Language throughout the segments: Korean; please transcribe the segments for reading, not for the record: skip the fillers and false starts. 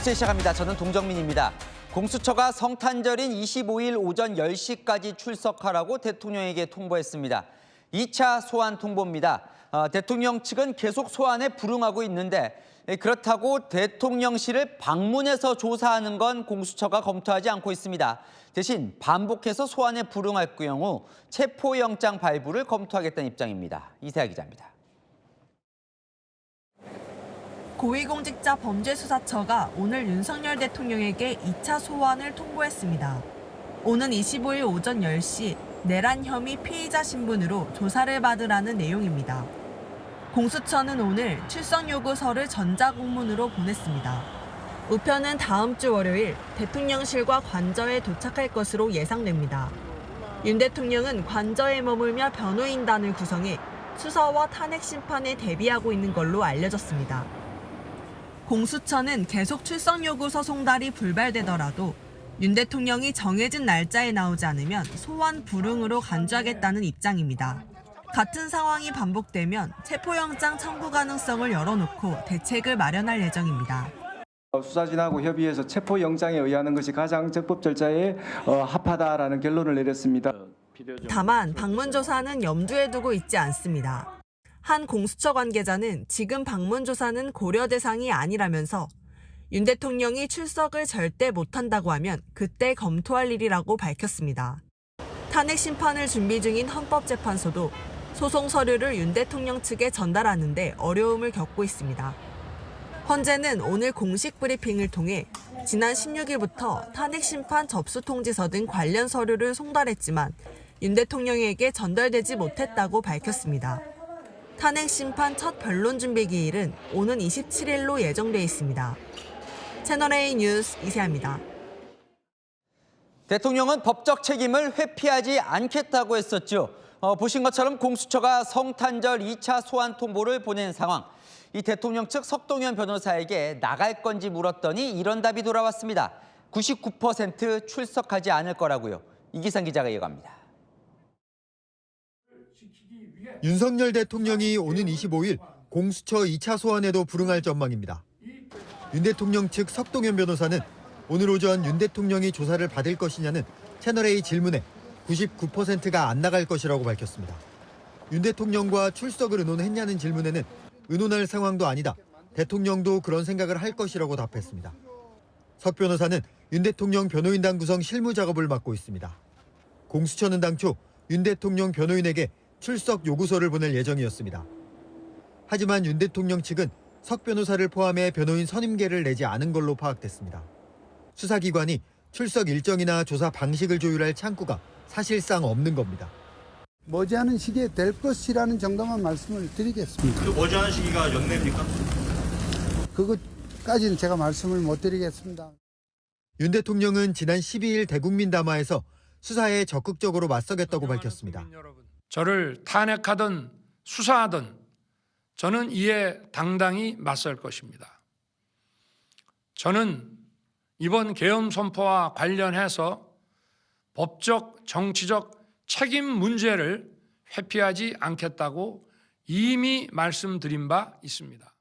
뉴스 시작합니다. 저는 동정민입니다. 공수처가 성탄절인 25일 오전 10시까지 출석하라고 대통령에게 통보했습니다. 2차 소환 통보입니다. 대통령 측은 계속 소환에 불응하고 있는데 그렇다고 대통령실을 방문해서 조사하는 건 공수처가 검토하지 않고 있습니다. 대신 반복해서 소환에 불응할 경우 체포영장 발부를 검토하겠다는 입장입니다. 이세아 기자입니다. 고위공직자 범죄수사처가 오늘 윤석열 대통령에게 2차 소환을 통보했습니다. 오는 25일 오전 10시 내란 혐의 피의자 신분으로 조사를 받으라는 내용입니다. 공수처는 오늘 출석 요구서를 전자공문으로 보냈습니다. 우편은 다음 주 월요일 대통령실과 관저에 도착할 것으로 예상됩니다. 윤 대통령은 관저에 머물며 변호인단을 구성해 수사와 탄핵 심판에 대비하고 있는 걸로 알려졌습니다. 공수처는 계속 출석 요구서 송달이 불발되더라도 윤 대통령이 정해진 날짜에 나오지 않으면 소환 불응으로 간주하겠다는 입장입니다. 같은 상황이 반복되면 체포영장 청구 가능성을 열어놓고 대책을 마련할 예정입니다. 수사진하고 협의해서 체포영장에 의하는 것이 가장 적법 절차에 합하다라는 결론을 내렸습니다. 다만 방문 조사는 염두에 두고 있지 않습니다. 한 공수처 관계자는 지금 방문 조사는 고려 대상이 아니라면서 윤 대통령이 출석을 절대 못한다고 하면 그때 검토할 일이라고 밝혔습니다. 탄핵 심판을 준비 중인 헌법재판소도 소송 서류를 윤 대통령 측에 전달하는데 어려움을 겪고 있습니다. 헌재는 오늘 공식 브리핑을 통해 지난 16일부터 탄핵 심판 접수 통지서 등 관련 서류를 송달했지만 윤 대통령에게 전달되지 못했다고 밝혔습니다. 탄핵 심판 첫 변론 준비 기일은 오는 27일로 예정돼 있습니다. 채널A 뉴스 이세아입니다. 대통령은 법적 책임을 회피하지 않겠다고 했었죠. 보신 것처럼 공수처가 성탄절 2차 소환 통보를 보낸 상황. 이 대통령 측 석동현 변호사에게 나갈 건지 물었더니 이런 답이 돌아왔습니다. 99% 출석하지 않을 거라고요. 이기상 기자가 이어갑니다. 윤석열 대통령이 오는 25일 공수처 2차 소환에도 불응할 전망입니다. 윤 대통령 측 석동현 변호사는 오늘 오전 윤 대통령이 조사를 받을 것이냐는 채널A 질문에 99%가 안 나갈 것이라고 밝혔습니다. 윤 대통령과 출석을 의논했냐는 질문에는 의논할 상황도 아니다. 대통령도 그런 생각을 할 것이라고 답했습니다. 석 변호사는 윤 대통령 변호인단 구성 실무 작업을 맡고 있습니다. 공수처는 당초 윤 대통령 변호인에게 출석 요구서를 보낼 예정이었습니다. 하지만 윤 대통령 측은 석 변호사를 포함해 변호인 선임계를 내지 않은 걸로 파악됐습니다. 수사기관이 출석 일정이나 조사 방식을 조율할 창구가 사실상 없는 겁니다. 머지않은 시기에 될 것이라는 정도만 말씀을 드리겠습니다. 그 머지않은 시기가 연내입니까? 그것까지는 제가 말씀을 못 드리겠습니다. 윤 대통령은 지난 12일 대국민 담화에서 수사에 적극적으로 맞서겠다고 밝혔습니다. 저를 탄핵하든 수사하든 저는 이에 당당히 맞설 것입니다. 저는 이번 계엄 선포와 관련해서 법적, 정치적 책임 문제를 회피하지 않겠다고 이미 말씀드린 바 있습니다.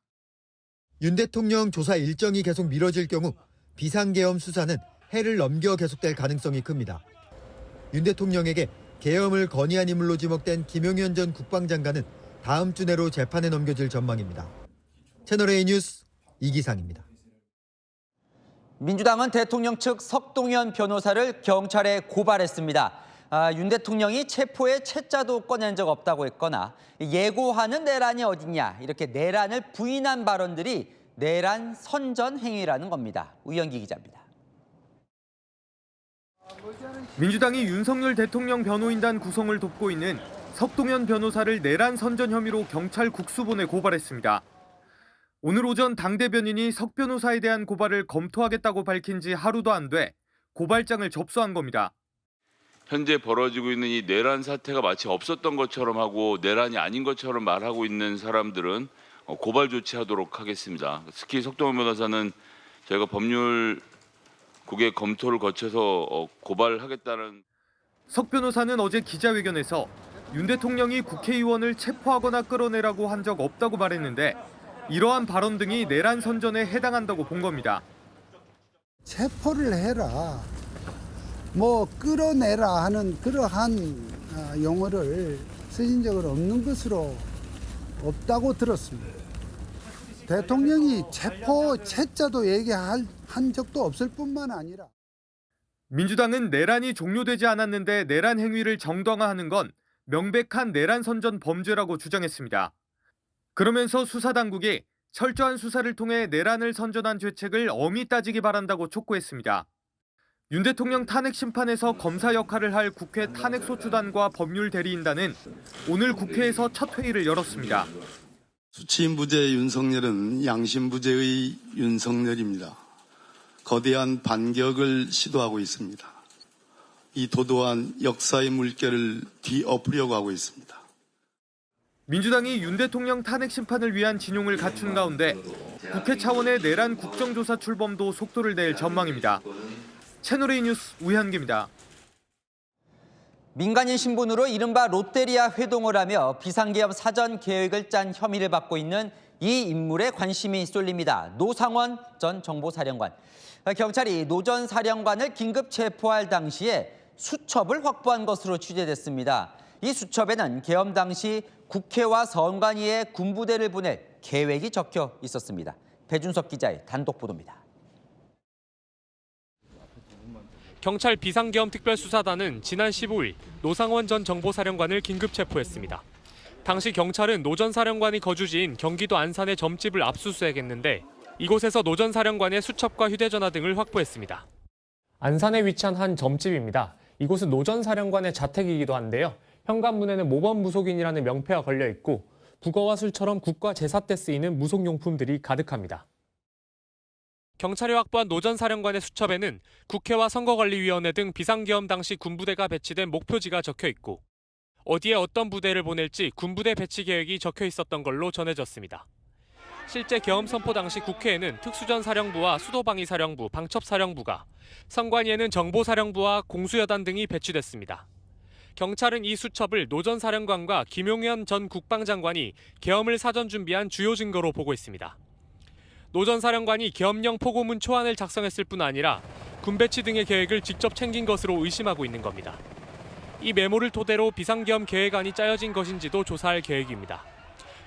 윤 대통령 조사 일정이 계속 미뤄질 경우 비상계엄 수사는 해를 넘겨 계속될 가능성이 큽니다. 윤 대통령에게 계엄을 건의한 인물로 지목된 김용현 전 국방장관은 다음 주 내로 재판에 넘겨질 전망입니다. 채널A 뉴스 이기상입니다. 민주당은 대통령 측 석동현 변호사를 경찰에 고발했습니다. 윤 대통령이 체포에 채자도 꺼낸 적 없다고 했거나 예고하는 내란이 어딨냐 이렇게 내란을 부인한 발언들이 내란 선전 행위라는 겁니다. 우영기 기자입니다. 민주당이 윤석열 대통령 변호인단 구성을 돕고 있는 석동현 변호사를 내란 선전 혐의로 경찰 국수본에 고발했습니다. 오늘 오전 당 대변인이 석 변호사에 대한 고발을 검토하겠다고 밝힌 지 하루도 안 돼 고발장을 접수한 겁니다. 현재 벌어지고 있는 이 내란 사태가 마치 없었던 것처럼 하고 내란이 아닌 것처럼 말하고 있는 사람들은 고발 조치하도록 하겠습니다. 특히 석동현 변호사는 저희가 법률국의 검토를 거쳐서 고발하겠다는. 석 변호사는 어제 기자회견에서 윤 대통령이 국회의원을 체포하거나 끌어내라고 한 적 없다고 말했는데 이러한 발언 등이 내란 선전에 해당한다고 본 겁니다. 체포를 해라, 뭐 끌어내라 하는 그러한 용어를 쓰신 적은 없는 것으로 없다고 들었습니다. 대통령이 체포 체자도 얘기한 적도 없을 뿐만 아니라 민주당은 내란이 종료되지 않았는데 내란 행위를 정당화하는 건 명백한 내란 선전 범죄라고 주장했습니다. 그러면서 수사당국이 철저한 수사를 통해 내란을 선전한 죄책을 엄히 따지기 바란다고 촉구했습니다. 윤 대통령 탄핵 심판에서 검사 역할을 할 국회 탄핵소추단과 법률대리인단은 오늘 국회에서 첫 회의를 열었습니다. 수치인부재 윤석열은 양심부재의 윤석열입니다. 거대한 반격을 시도하고 있습니다. 이 도도한 역사의 물결을 뒤엎으려고 하고 있습니다. 민주당이 윤 대통령 탄핵 심판을 위한 진용을 갖춘 가운데 국회 차원의 내란 국정조사 출범도 속도를 낼 전망입니다. 채널A 뉴스 우현기입니다. 민간인 신분으로 이른바 롯데리아 회동을 하며 비상계엄 사전 계획을 짠 혐의를 받고 있는 이 인물에 관심이 쏠립니다. 노상원 전 정보사령관. 경찰이 노 전 사령관을 긴급 체포할 당시에 수첩을 확보한 것으로 취재됐습니다. 이 수첩에는 계엄 당시 국회와 선관위에 군부대를 보낼 계획이 적혀 있었습니다. 배준석 기자의 단독 보도입니다. 경찰 비상계엄 특별수사단은 지난 15일 노상원 전 정보사령관을 긴급 체포했습니다. 당시 경찰은 노 전 사령관이 거주지인 경기도 안산의 점집을 압수수색했는데 이곳에서 노 전 사령관의 수첩과 휴대전화 등을 확보했습니다. 안산에 위치한 한 점집입니다. 이곳은 노 전 사령관의 자택이기도 한데요. 현관문에는 모범 무속인이라는 명패가 걸려 있고 북어와 술처럼 국가 제사 때 쓰이는 무속용품들이 가득합니다. 경찰이 확보한 노 전 사령관의 수첩에는 국회와 선거관리위원회 등 비상계엄 당시 군부대가 배치된 목표지가 적혀 있고 어디에 어떤 부대를 보낼지 군부대 배치 계획이 적혀 있었던 걸로 전해졌습니다. 실제 계엄 선포 당시 국회에는 특수전사령부와 수도방위사령부, 방첩사령부가, 선관위에는 정보사령부와 공수여단 등이 배치됐습니다. 경찰은 이 수첩을 노 전 사령관과 김용현 전 국방장관이 계엄을 사전 준비한 주요 증거로 보고 있습니다. 노 전 사령관이 계엄령 포고문 초안을 작성했을 뿐 아니라 군배치 등의 계획을 직접 챙긴 것으로 의심하고 있는 겁니다. 이 메모를 토대로 비상계엄 계획안이 짜여진 것인지도 조사할 계획입니다.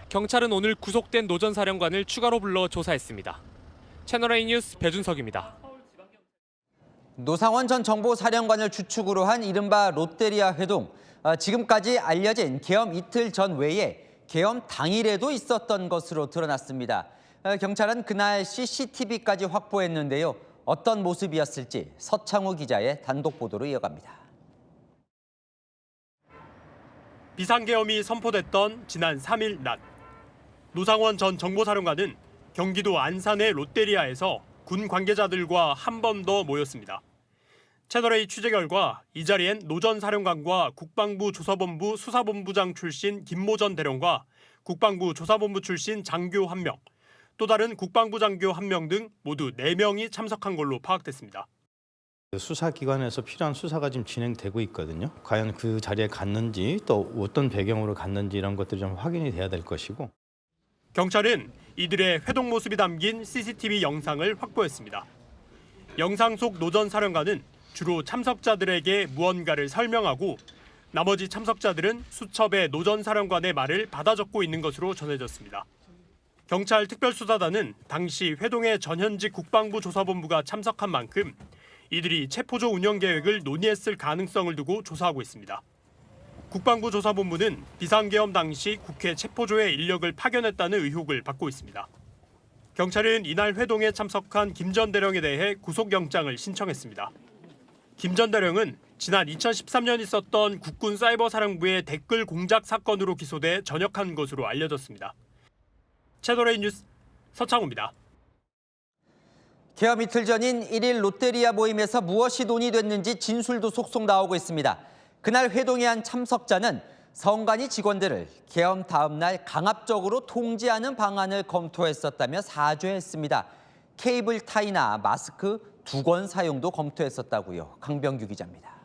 경찰은 오늘 구속된 노 전 사령관을 추가로 불러 조사했습니다. 채널A 뉴스 배준석입니다. 노상원 전 정보사령관을 주축으로 한 이른바 롯데리아 회동. 지금까지 알려진 계엄 이틀 전 외에 계엄 당일에도 있었던 것으로 드러났습니다. 경찰은 그날 CCTV까지 확보했는데요. 어떤 모습이었을지 서창우 기자의 단독 보도로 이어갑니다. 비상계엄이 선포됐던 지난 3일 낮. 노상원 전 정보사령관은 경기도 안산의 롯데리아에서 군 관계자들과 한 번 더 모였습니다. 채널A 취재 결과 이 자리엔 노 전 사령관과 국방부 조사본부 수사본부장 출신 김모 전 대령과 국방부 조사본부 출신 장교 1명, 또 다른 국방부 장교 1명 등 모두 4명이 참석한 걸로 파악됐습니다. 수사기관에서 필요한 수사가 지금 진행되고 있거든요. 과연 그 자리에 갔는지 또 어떤 배경으로 갔는지 이런 것들이 좀 확인이 돼야 될 것이고. 경찰은 이들의 회동 모습이 담긴 CCTV 영상을 확보했습니다. 영상 속 노 전 사령관은 주로 참석자들에게 무언가를 설명하고 나머지 참석자들은 수첩에 노 전 사령관의 말을 받아 적고 있는 것으로 전해졌습니다. 경찰 특별수사단은 당시 회동에 전현직 국방부 조사본부가 참석한 만큼 이들이 체포조 운영 계획을 논의했을 가능성을 두고 조사하고 있습니다. 국방부 조사본부는 비상계엄 당시 국회 체포조의 인력을 파견했다는 의혹을 받고 있습니다. 경찰은 이날 회동에 참석한 김 전 대령에 대해 구속영장을 신청했습니다. 김 전 대령은 지난 2013년 있었던 국군 사이버사령부의 댓글 공작 사건으로 기소돼 전역한 것으로 알려졌습니다. 채널A 뉴스 서창우입니다. 계엄 이틀 전인 1일 롯데리아 모임에서 무엇이 논의됐는지 진술도 속속 나오고 있습니다. 그날 회동에 한 참석자는 선관위 직원들을 계엄 다음 날 강압적으로 통제하는 방안을 검토했었다며 사죄했습니다. 케이블 타이나 마스크 2권 사용도 검토했었다고요. 강병규 기자입니다.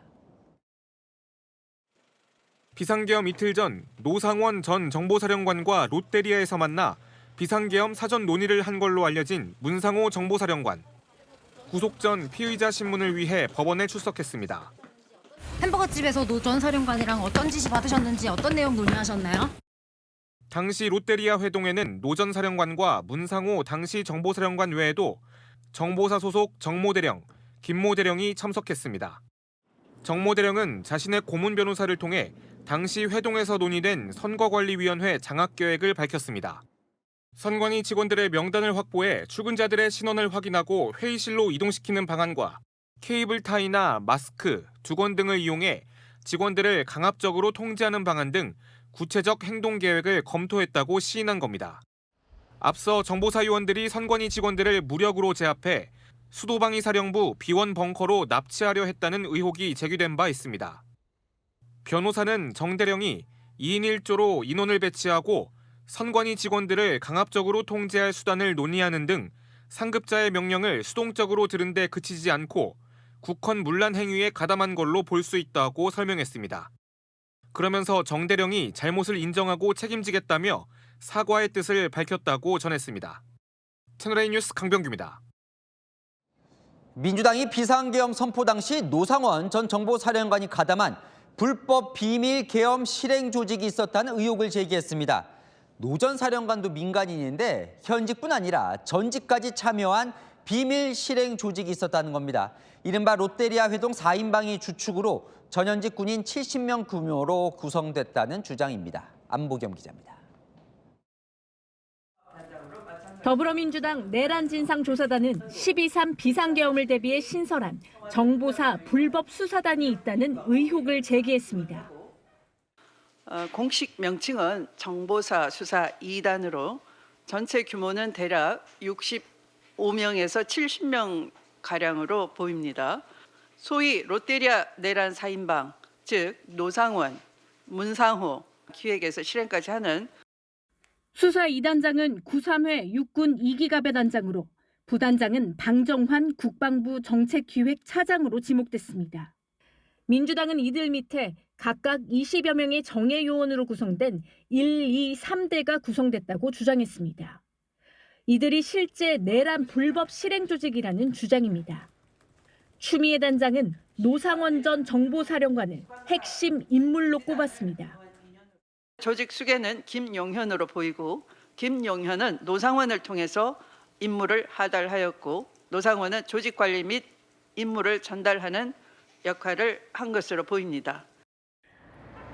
비상계엄 이틀 전 노상원 전 정보사령관과 롯데리아에서 만나 비상계엄 사전 논의를 한 걸로 알려진 문상호 정보사령관. 구속 전 피의자 신문을 위해 법원에 출석했습니다. 햄버거집에서 노 전 사령관이랑 어떤 지시 받으셨는지 어떤 내용 논의하셨나요? 당시 롯데리아 회동에는 노 전 사령관과 문상호 당시 정보사령관 외에도 정보사 소속 정모대령, 김모대령이 참석했습니다. 정모대령은 자신의 고문 변호사를 통해 당시 회동에서 논의된 선거관리위원회 장악계획을 밝혔습니다. 선관위 직원들의 명단을 확보해 출근자들의 신원을 확인하고 회의실로 이동시키는 방안과 케이블 타이나 마스크, 두건 등을 이용해 직원들을 강압적으로 통제하는 방안 등 구체적 행동 계획을 검토했다고 시인한 겁니다. 앞서 정보사 요원들이 선관위 직원들을 무력으로 제압해 수도방위 사령부 비원 벙커로 납치하려 했다는 의혹이 제기된 바 있습니다. 변호사는 정 대령이 2인 1조로 인원을 배치하고 선관위 직원들을 강압적으로 통제할 수단을 논의하는 등 상급자의 명령을 수동적으로 들은 데 그치지 않고 국헌 문란 행위에 가담한 걸로 볼 수 있다고 설명했습니다. 그러면서 정 대령이 잘못을 인정하고 책임지겠다며 사과의 뜻을 밝혔다고 전했습니다. 채널A 뉴스 강병규입니다. 민주당이 비상계엄 선포 당시 노상원 전 정보사령관이 가담한 불법 비밀 계엄 실행 조직이 있었다는 의혹을 제기했습니다. 노 전 사령관도 민간인인데 현직뿐 아니라 전직까지 참여한 비밀 실행 조직이 있었다는 겁니다. 이른바 롯데리아 회동 4인방이 주축으로 전현직 군인 70명 규모로 구성됐다는 주장입니다. 안보겸 기자입니다. 더불어민주당 내란 진상조사단은 12.3 비상계엄을 대비해 신설한 정보사 불법 수사단이 있다는 의혹을 제기했습니다. 공식 명칭은 정보사 수사 2단으로 전체 규모는 대략 65명에서 70명 가량으로 보입니다. 소위 롯데리아 내란 4인방, 즉 노상원, 문상호 기획에서 실행까지 하는 수사 2단장은 구삼회 육군 2기갑의 단장으로 부단장은 방정환 국방부 정책기획 차장으로 지목됐습니다. 민주당은 이들 밑에 각각 20여 명의 정예 요원으로 구성된 1, 2, 3대가 구성됐다고 주장했습니다. 이들이 실제 내란 불법 실행 조직이라는 주장입니다. 추미애 단장은 노상원 전 정보사령관을 핵심 인물로 꼽았습니다. 조직 수계는 김용현으로 보이고 김용현은 노상원을 통해서 임무를 하달하였고 노상원은 조직 관리 및 임무를 전달하는 역할을 한 것으로 보입니다.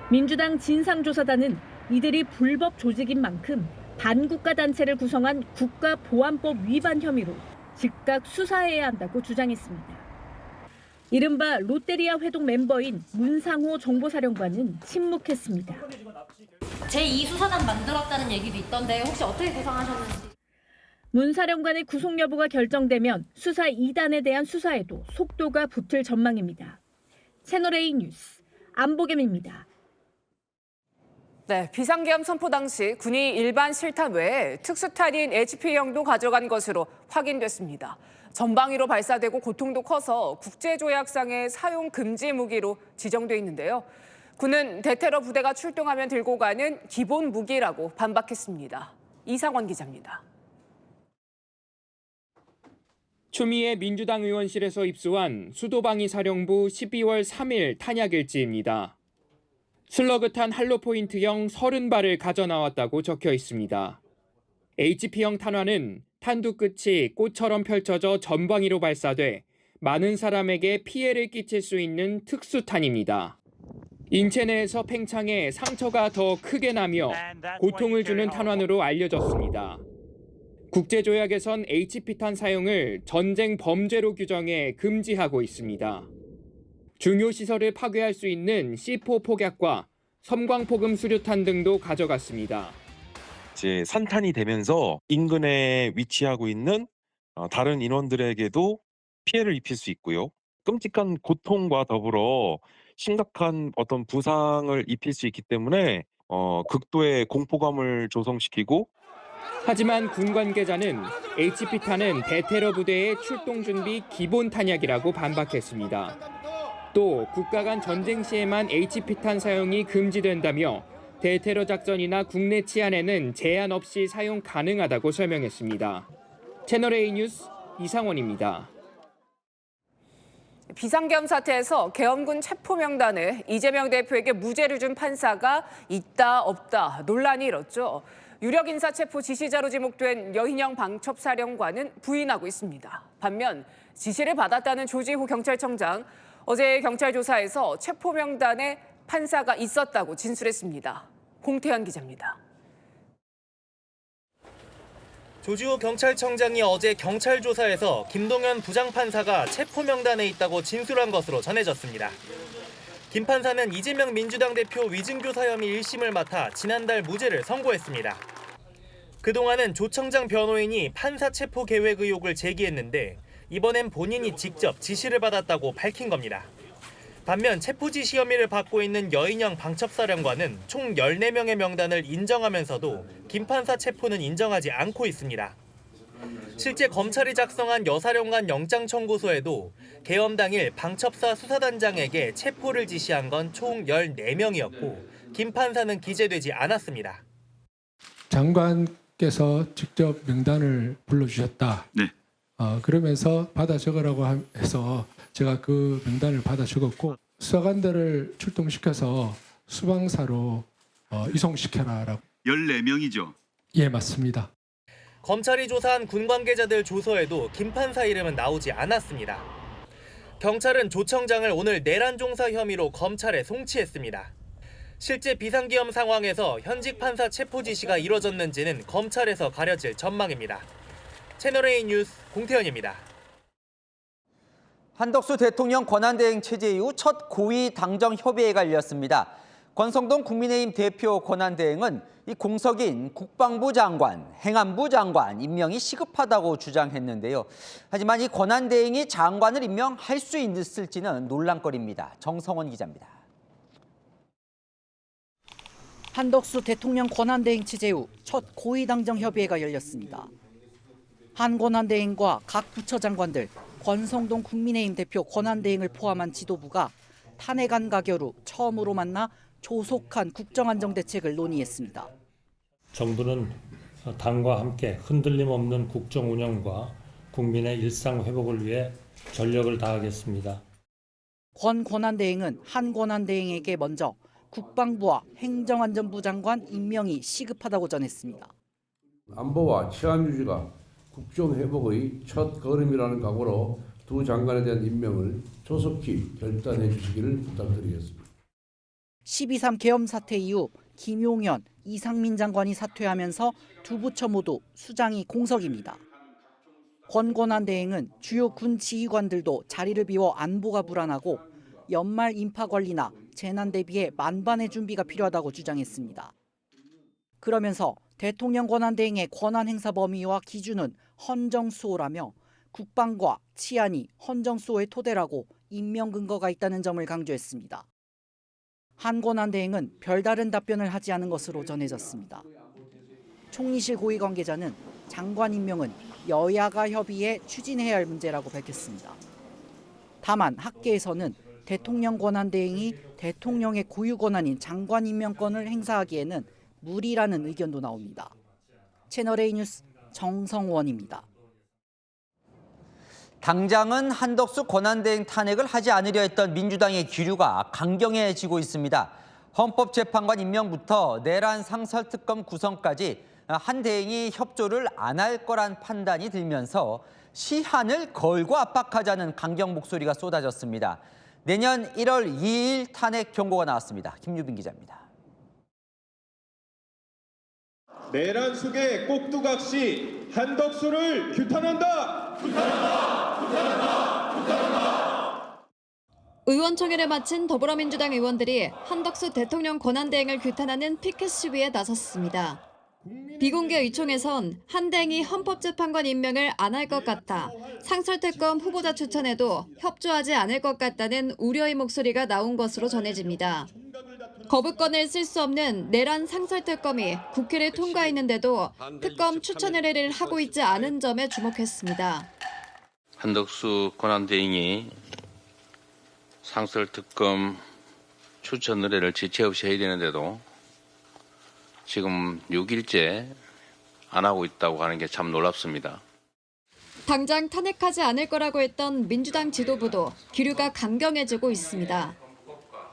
민주당 진상조사단은 이들이 불법 조직인 만큼 반국가 단체를 구성한 국가보안법 위반 혐의로 즉각 수사해야 한다고 주장했습니다. 이른바 롯데리아 회동 멤버인 문상호 정보사령관은 침묵했습니다. 제2수사단 만들었다는 얘기도 있던데 혹시 어떻게 구성하셨는지. 문 사령관의 구속 여부가 결정되면 수사 2단에 대한 수사에도 속도가 붙을 전망입니다. 채널A 뉴스 안보겸입니다. 네, 비상계엄 선포 당시 군이 일반 실탄 외에 특수탄인 HP형도 가져간 것으로 확인됐습니다. 전방위로 발사되고 고통도 커서 국제조약상의 사용 금지 무기로 지정돼 있는데요. 군은 대테러 부대가 출동하면 들고 가는 기본 무기라고 반박했습니다. 이상원 기자입니다. 추미애 민주당 의원실에서 입수한 수도방위 사령부 12월 3일 탄약일지입니다. 슬러그탄 할로포인트형 30발을 가져나왔다고 적혀 있습니다. HP형 탄환은 탄두 끝이 꽃처럼 펼쳐져 전방위로 발사돼 많은 사람에게 피해를 끼칠 수 있는 특수탄입니다. 인체 내에서 팽창해 상처가 더 크게 나며 고통을 주는 탄환으로 알려졌습니다. 국제조약에선 HP탄 사용을 전쟁 범죄로 규정해 금지하고 있습니다. 중요 시설을 파괴할 수 있는 C4 폭약과 섬광폭음 수류탄 등도 가져갔습니다. 이제 산탄이 되면서 인근에 위치하고 있는 다른 인원들에게도 피해를 입힐 수 있고요. 끔찍한 고통과 더불어 심각한 어떤 부상을 입힐 수 있기 때문에 극도의 공포감을 조성시키고 하지만 군 관계자는 HP탄은 대테러 부대의 출동 준비 기본 탄약이라고 반박했습니다. 또 국가 간 전쟁 시에만 HP탄 사용이 금지된다며 대테러 작전이나 국내 치안에는 제한 없이 사용 가능하다고 설명했습니다. 채널A 뉴스 이상원입니다. 비상계엄 사태에서 계엄군 체포 명단에 이재명 대표에게 무죄를 준 판사가 있다 없다 논란이 일었죠. 유력 인사 체포 지시자로 지목된 여인영 방첩사령관은 부인하고 있습니다. 반면 지시를 받았다는 조지호 경찰청장, 어제 경찰 조사에서 체포 명단에 판사가 있었다고 진술했습니다. 공태현 기자입니다. 조지호 경찰청장이 어제 경찰 조사에서 김동연 부장판사가 체포 명단에 있다고 진술한 것으로 전해졌습니다. 김 판사는 이재명 민주당 대표 위증교사 혐의 1심을 맡아 지난달 무죄를 선고했습니다. 그동안은 조 청장 변호인이 판사 체포 계획 의혹을 제기했는데 이번엔 본인이 직접 지시를 받았다고 밝힌 겁니다. 반면 체포 지시 혐의를 받고 있는 여인영 방첩사령관은 총 14명의 명단을 인정하면서도 김 판사 체포는 인정하지 않고 있습니다. 실제 검찰이 작성한 여사령관 영장 청구서에도 계엄 당일 방첩사 수사단장에게 체포를 지시한 건 총 14명이었고 김 판사는 기재되지 않았습니다. 장관께서 직접 명단을 불러주셨다. 네. 그러면서 받아 적으라고 해서 제가 그 명단을 받아 적었고 수사관들을 출동시켜서 수방사로 이송시켜라라고. 14명이죠? 예, 맞습니다. 검찰이 조사한 군 관계자들 조서에도 김 판사 이름은 나오지 않았습니다. 경찰은 조 청장을 오늘 내란 종사 혐의로 검찰에 송치했습니다. 실제 비상계엄 상황에서 현직 판사 체포 지시가 이뤄졌는지는 검찰에서 가려질 전망입니다. 채널A 뉴스 공태현입니다. 한덕수 대통령 권한대행 체제 이후 첫 고위 당정 협의회가 열렸습니다. 권성동 국민의힘 대표 권한대행은 이 공석인 국방부 장관, 행안부 장관 임명이 시급하다고 주장했는데요. 하지만 이 권한대행이 장관을 임명할 수 있을지는 논란거리입니다. 정성원 기자입니다. 한덕수 대통령 권한대행 체제 후 첫 고위 당정 협의회가 열렸습니다. 한 권한대행과 각 부처 장관들, 권성동 국민의힘 대표 권한대행을 포함한 지도부가 탄핵안 가결 후 처음으로 만나 조속한 국정안정대책을 논의했습니다. 정부는 당과 함께 흔들림 없는 국정 운영과 국민의 일상 회복을 위해 전력을 다하겠습니다. 권 권한대행은 한 권한대행에게 먼저 국방부와 행정안전부 장관 임명이 시급하다고 전했습니다. 안보와 치안 유지가 국정 회복의 첫 걸음이라는 각오로 두 장관에 대한 임명을 조속히 결단해 주시기를 부탁드리겠습니다. 12.3 계엄 사태 이후 김용현, 이상민 장관이 사퇴하면서 두 부처 모두 수장이 공석입니다. 권 권한대행은 주요 군 지휘관들도 자리를 비워 안보가 불안하고 연말 인파 관리나 재난 대비에 만반의 준비가 필요하다고 주장했습니다. 그러면서 대통령 권한대행의 권한 행사 범위와 기준은 헌정수호라며 국방과 치안이 헌정수호의 토대라고 임명 근거가 있다는 점을 강조했습니다. 한 권한대행은 별다른 답변을 하지 않은 것으로 전해졌습니다. 총리실 고위 관계자는 장관 임명은 여야가 협의해 추진해야 할 문제라고 밝혔습니다. 다만 학계에서는 대통령 권한대행이 대통령의 고유 권한인 장관 임명권을 행사하기에는 무리라는 의견도 나옵니다. 채널A 뉴스 정성원입니다. 당장은 한덕수 권한대행 탄핵을 하지 않으려 했던 민주당의 기류가 강경해지고 있습니다. 헌법재판관 임명부터 내란 상설특검 구성까지 한 대행이 협조를 안 할 거란 판단이 들면서 시한을 걸고 압박하자는 강경 목소리가 쏟아졌습니다. 내년 1월 2일 탄핵 경고가 나왔습니다. 김유빈 기자입니다. 내란 속의 꼭두각시 한덕수를 규탄한다! 의원총회를 마친 더불어민주당 의원들이 한덕수 대통령 권한대행을 규탄하는 피켓 시위에 나섰습니다. 비공개 의총에선 한 대행이 헌법재판관 임명을 안 할 것 같다. 상설특검 후보자 추천에도 협조하지 않을 것 같다는 우려의 목소리가 나온 것으로 전해집니다. 거부권을 쓸 수 없는 내란 상설특검이 국회를 통과했는데도 특검 추천 의뢰를 하고 있지 않은 점에 주목했습니다. 한덕수 권한대행이 상설특검 추천 의뢰를 지체 없이 해야 되는데도 지금 6일째 안 하고 있다고 하는 게 참 놀랍습니다. 당장 탄핵하지 않을 거라고 했던 민주당 지도부도 기류가 강경해지고 있습니다.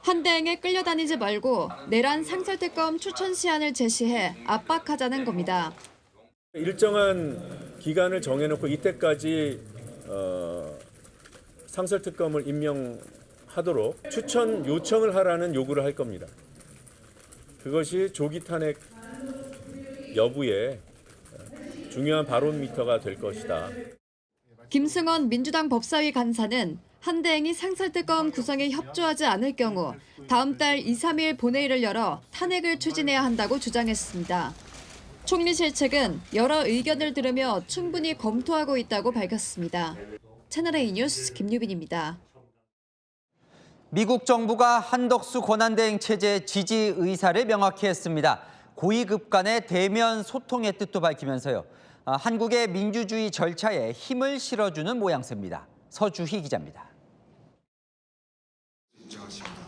한대행에 끌려다니지 말고 내란 상설특검 추천 시한을 제시해 압박하자는 겁니다. 일정한 기간을 정해놓고 이때까지 상설특검을 임명하도록 추천 요청을 하라는 요구를 할 겁니다. 그것이 조기 탄핵 여부에 중요한 바로미터가 될 것이다. 김승원 민주당 법사위 간사는 한대행이 상설특검 구성에 협조하지 않을 경우 다음 달 2, 3일 본회의를 열어 탄핵을 추진해야 한다고 주장했습니다. 총리실 측은 여러 의견을 들으며 충분히 검토하고 있다고 밝혔습니다. 채널A 뉴스 김유빈입니다. 미국 정부가 한덕수 권한대행 체제 지지 의사를 명확히 했습니다. 고위급 간의 대면 소통의 뜻도 밝히면서요. 한국의 민주주의 절차에 힘을 실어주는 모양새입니다. 서주희 기자입니다.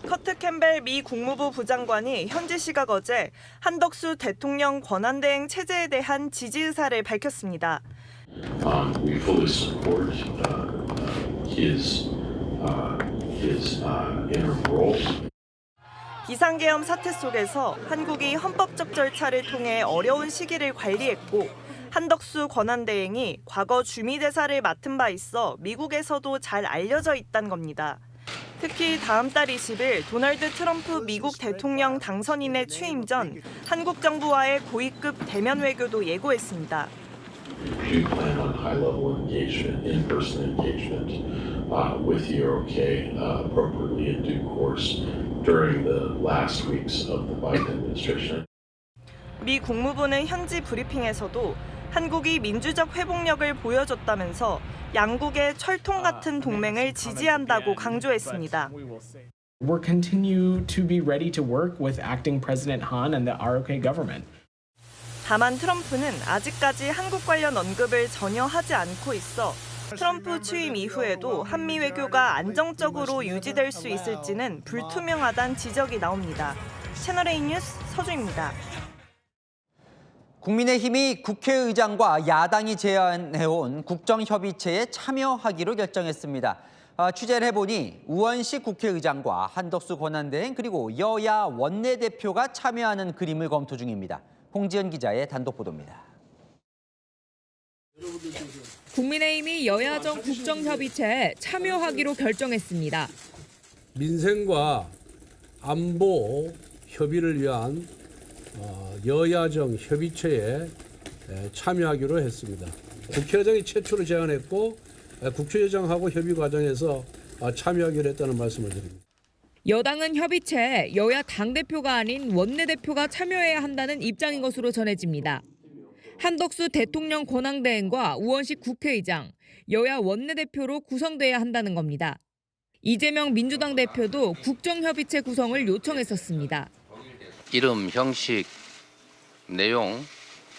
커트 캠벨 미 국무부 부장관이 현지 시각 어제 한덕수 대통령 권한대행 체제에 대한 지지 의사를 밝혔습니다. We fully support his interim role. 비상계엄 사태 속에서 한국이 헌법적 절차를 통해 어려운 시기를 관리했고 한덕수 권한대행이 과거 주미대사를 맡은 바 있어 미국에서도 잘 알려져 있다는 겁니다. 특히 다음 달 20일 도널드 트럼프 미국 대통령 당선인의 취임 전 한국 정부와의 고위급 대면 외교도 예고했습니다. We plan on high-level engagement, in-person engagement with EROK appropriately in due course during the last weeks of the Biden administration. 미 국무부는 현지 브리핑에서도 한국이 민주적 회복력을 보여줬다면서 양국의 철통 같은 동맹을 지지한다고 강조했습니다. We'll continue to be ready to work with acting President Han and the ROK government. 다만 트럼프는 아직까지 한국 관련 언급을 전혀 하지 않고 있어 트럼프 취임 이후에도 한미 외교가 안정적으로 유지될 수 있을지는 불투명하다는 지적이 나옵니다. 채널A 뉴스 서주입니다. 국민의힘이 국회의장과 야당이 제안해온 국정협의체에 참여하기로 결정했습니다. 취재를 해보니 우원식 국회의장과 한덕수 권한대행 그리고 여야 원내대표가 참여하는 그림을 검토 중입니다. 홍지연 기자의 단독 보도입니다. 국민의힘이 여야정 국정협의체에 참여하기로 결정했습니다. 민생과 안보 협의를 위한 여야정 협의체에 참여하기로 했습니다. 국회의장이 최초로 제안했고 국회의장하고 협의 과정에서 참여하기로 했다는 말씀을 드립니다. 여당은 협의체에 여야 당대표가 아닌 원내대표가 참여해야 한다는 입장인 것으로 전해집니다. 한덕수 대통령 권한대행과 우원식 국회의장, 여야 원내대표로 구성돼야 한다는 겁니다. 이재명 민주당 대표도 국정협의체 구성을 요청했었습니다. 이름, 형식, 내용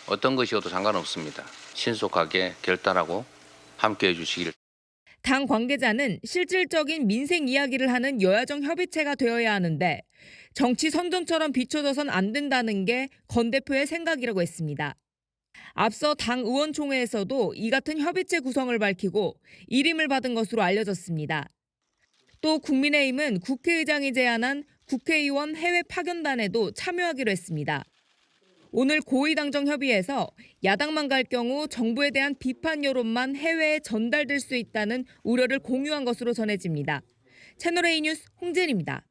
어떤 것이어도 상관없습니다. 신속하게 결단하고 함께해 주시길. 당 관계자는 실질적인 민생 이야기를 하는 여야정 협의체가 되어야 하는데 정치 선전처럼 비춰져선 안 된다는 게 권 대표의 생각이라고 했습니다. 앞서 당 의원총회에서도 이 같은 협의체 구성을 밝히고 일임을 받은 것으로 알려졌습니다. 또 국민의힘은 국회의장이 제안한 국회의원 해외 파견단에도 참여하기로 했습니다. 오늘 고위당정 협의에서 야당만 갈 경우 정부에 대한 비판 여론만 해외에 전달될 수 있다는 우려를 공유한 것으로 전해집니다. 채널A 뉴스 홍재인입니다.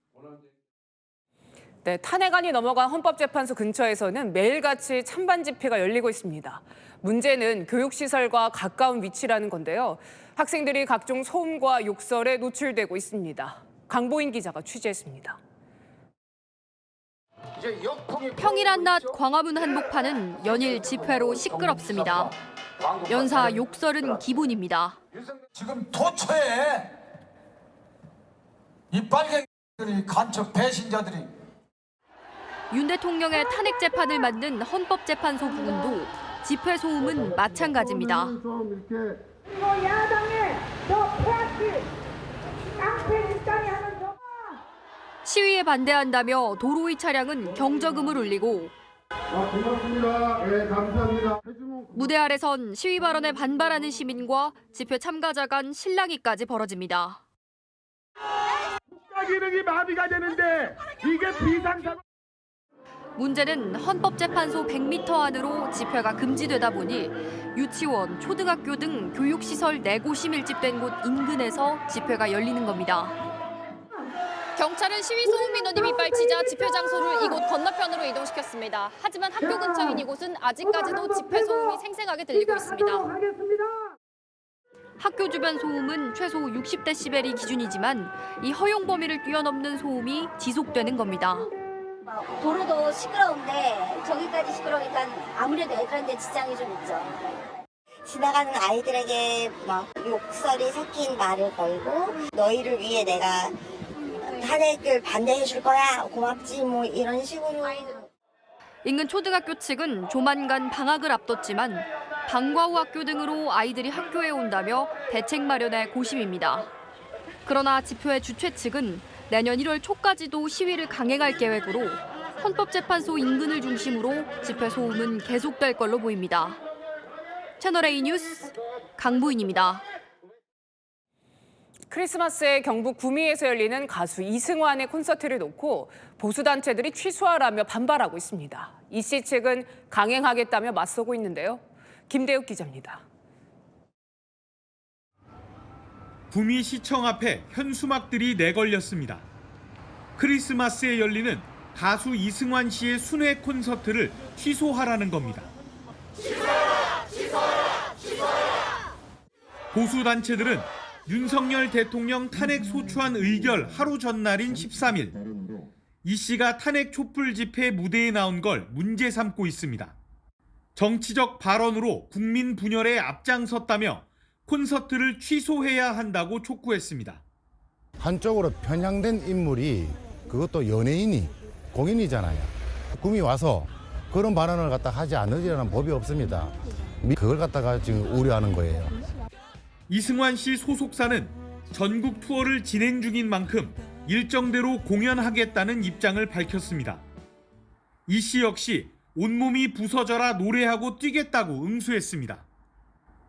네, 탄핵안이 넘어간 헌법재판소 근처에서는 매일같이 찬반 집회가 열리고 있습니다. 문제는 교육시설과 가까운 위치라는 건데요. 학생들이 각종 소음과 욕설에 노출되고 있습니다. 강보인 기자가 취재했습니다. 평일한 낮 광화문 한복판은 연일 집회로 시끄럽습니다. 연사 욕설은 기본입니다. 지금 도처에 이 빨갱이들이 간첩 배신자들이 윤 대통령의 탄핵 재판을 맡는 헌법재판소 부근도 집회 소음은 마찬가지입니다. 시위에 반대한다며 도로위 차량은 경적음을 울리고 고맙습니다. 예, 감사합니다. 무대 아래선 시위 발언에 반발하는 시민과 집회 참가자 간 실랑이까지 벌어집니다. 국가 기능이 마비가 되는데 이게 비상사고. 문제는 헌법재판소 100m 안으로 집회가 금지되다 보니 유치원, 초등학교 등 교육시설 4곳이 밀집된 곳 인근에서 집회가 열리는 겁니다. 경찰은 시위 소음 민원이 빗발치자 집회 장소를 이곳 건너편으로 이동시켰습니다. 하지만 학교 근처인 이곳은 아직까지도 집회 소음이 생생하게 들리고 있습니다. 학교 주변 소음은 최소 60데시벨이 기준이지만 이 허용 범위를 뛰어넘는 소음이 지속되는 겁니다. 도로도 시끄러운데 저기까지 시끄러우니까 아무래도 애들한테 지장이 좀 있죠. 지나가는 아이들에게 막 욕설이 섞인 말을 걸고 너희를 위해 내가 탄핵을 반대해 줄 거야 고맙지 뭐 이런 식으로. 인근 초등학교 측은 조만간 방학을 앞뒀지만 방과 후 학교 등으로 아이들이 학교에 온다며 대책 마련에 고심입니다. 그러나 집회 주최 측은 내년 1월 초까지도 시위를 강행할 계획으로 헌법재판소 인근을 중심으로 집회 소음은 계속될 걸로 보입니다. 채널A 뉴스 강보인입니다. 크리스마스에 경북 구미에서 열리는 가수 이승환의 콘서트를 놓고 보수단체들이 취소하라며 반발하고 있습니다. 이 씨 측은 강행하겠다며 맞서고 있는데요. 김대욱 기자입니다. 구미시청 앞에 현수막들이 내걸렸습니다. 크리스마스에 열리는 가수 이승환 씨의 순회 콘서트를 취소하라는 겁니다. 보수단체들은 윤석열 대통령 탄핵 소추안 의결 하루 전날인 13일 이 씨가 탄핵 촛불 집회 무대에 나온 걸 문제 삼고 있습니다. 정치적 발언으로 국민 분열에 앞장섰다며 콘서트를 취소해야 한다고 촉구했습니다. 한쪽으로 편향된 인물이 그것도 연예인이 공인이잖아요. 구미 와서 그런 발언을 갖다 하지 않으리라는 법이 없습니다. 그걸 갖다가 지금 우려하는 거예요. 이승환 씨 소속사는 전국 투어를 진행 중인 만큼 일정대로 공연하겠다는 입장을 밝혔습니다. 이 씨 역시 온몸이 부서져라 노래하고 뛰겠다고 응수했습니다.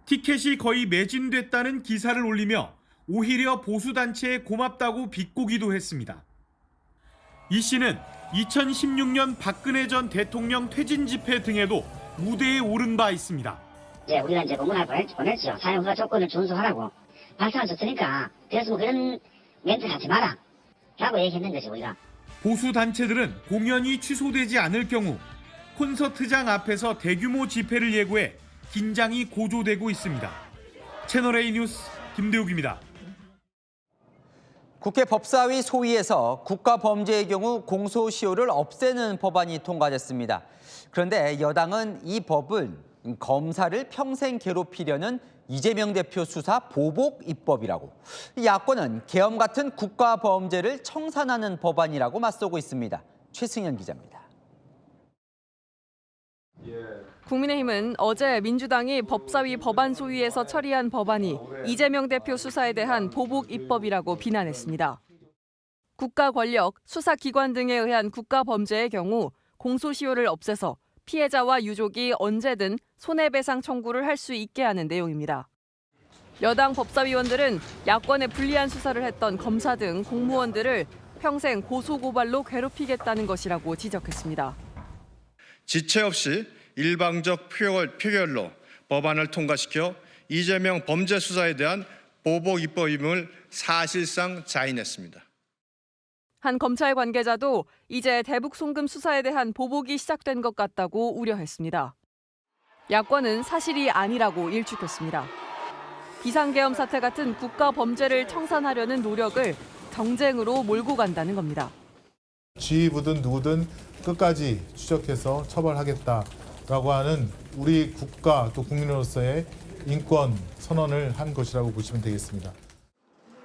티켓이 거의 매진됐다는 기사를 올리며 오히려 보수단체에 고맙다고 비꼬기도 했습니다. 이 씨는 2016년 박근혜 전 대통령 퇴진 집회 등에도 무대에 오른 바 있습니다. 우리가 이제 공문을 보냈죠. 사용자 조건을 준수하라고. 발상을 줬으니까 그래서 뭐 그런 멘트 하지 마라 라고 얘기했는 거지 우리가. 보수단체들은 공연이 취소되지 않을 경우 콘서트장 앞에서 대규모 집회를 예고해 긴장이 고조되고 있습니다. 채널A 뉴스 김대욱입니다. 국회 법사위 소위에서 국가범죄의 경우 공소시효를 없애는 법안이 통과됐습니다. 그런데 여당은 이 법을 검사를 평생 괴롭히려는 이재명 대표 수사 보복 입법이라고, 야권은 계엄 같은 국가범죄를 청산하는 법안이라고 맞서고 있습니다. 최승현 기자입니다. 국민의힘은 어제 민주당이 법사위 법안 소위에서 처리한 법안이 이재명 대표 수사에 대한 보복 입법이라고 비난했습니다. 국가 권력, 수사기관 등에 의한 국가범죄의 경우 공소시효를 없애서 피해자와 유족이 언제든 손해배상 청구를 할 수 있게 하는 내용입니다. 여당 법사위원들은 야권에 불리한 수사를 했던 검사 등 공무원들을 평생 고소고발로 괴롭히겠다는 것이라고 지적했습니다. 지체 없이 일방적 표결로 법안을 통과시켜 이재명 범죄 수사에 대한 보복 입법임을 사실상 자인했습니다. 한 검찰 관계자도 이제 대북 송금 수사에 대한 보복이 시작된 것 같다고 우려했습니다. 야권은 사실이 아니라고 일축했습니다. 비상계엄 사태 같은 국가 범죄를 청산하려는 노력을 정쟁으로 몰고 간다는 겁니다. 지휘부든 누구든 끝까지 추적해서 처벌하겠다라고 하는 우리 국가 또 국민으로서의 인권 선언을 한 것이라고 보시면 되겠습니다.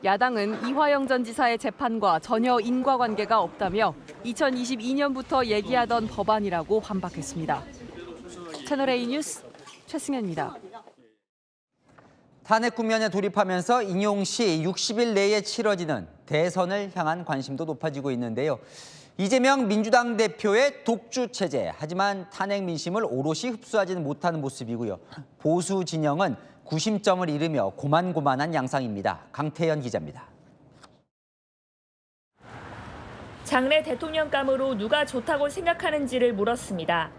야당은 이화영 전 지사의 재판과 전혀 인과관계가 없다며 2022년부터 얘기하던 법안이라고 반박했습니다. 채널A 뉴스 최승현입니다. 탄핵 국면에 돌입하면서 인용 시 60일 내에 치러지는 대선을 향한 관심도 높아지고 있는데요. 이재명 민주당 대표의 독주 체제, 하지만 탄핵 민심을 오롯이 흡수하지는 못하는 모습이고요. 보수 진영은 구심점을 잃으며 고만고만한 양상입니다. 강태현 기자입니다. 장래 대통령감으로 누가 좋다고 생각하는지를 물었습니다.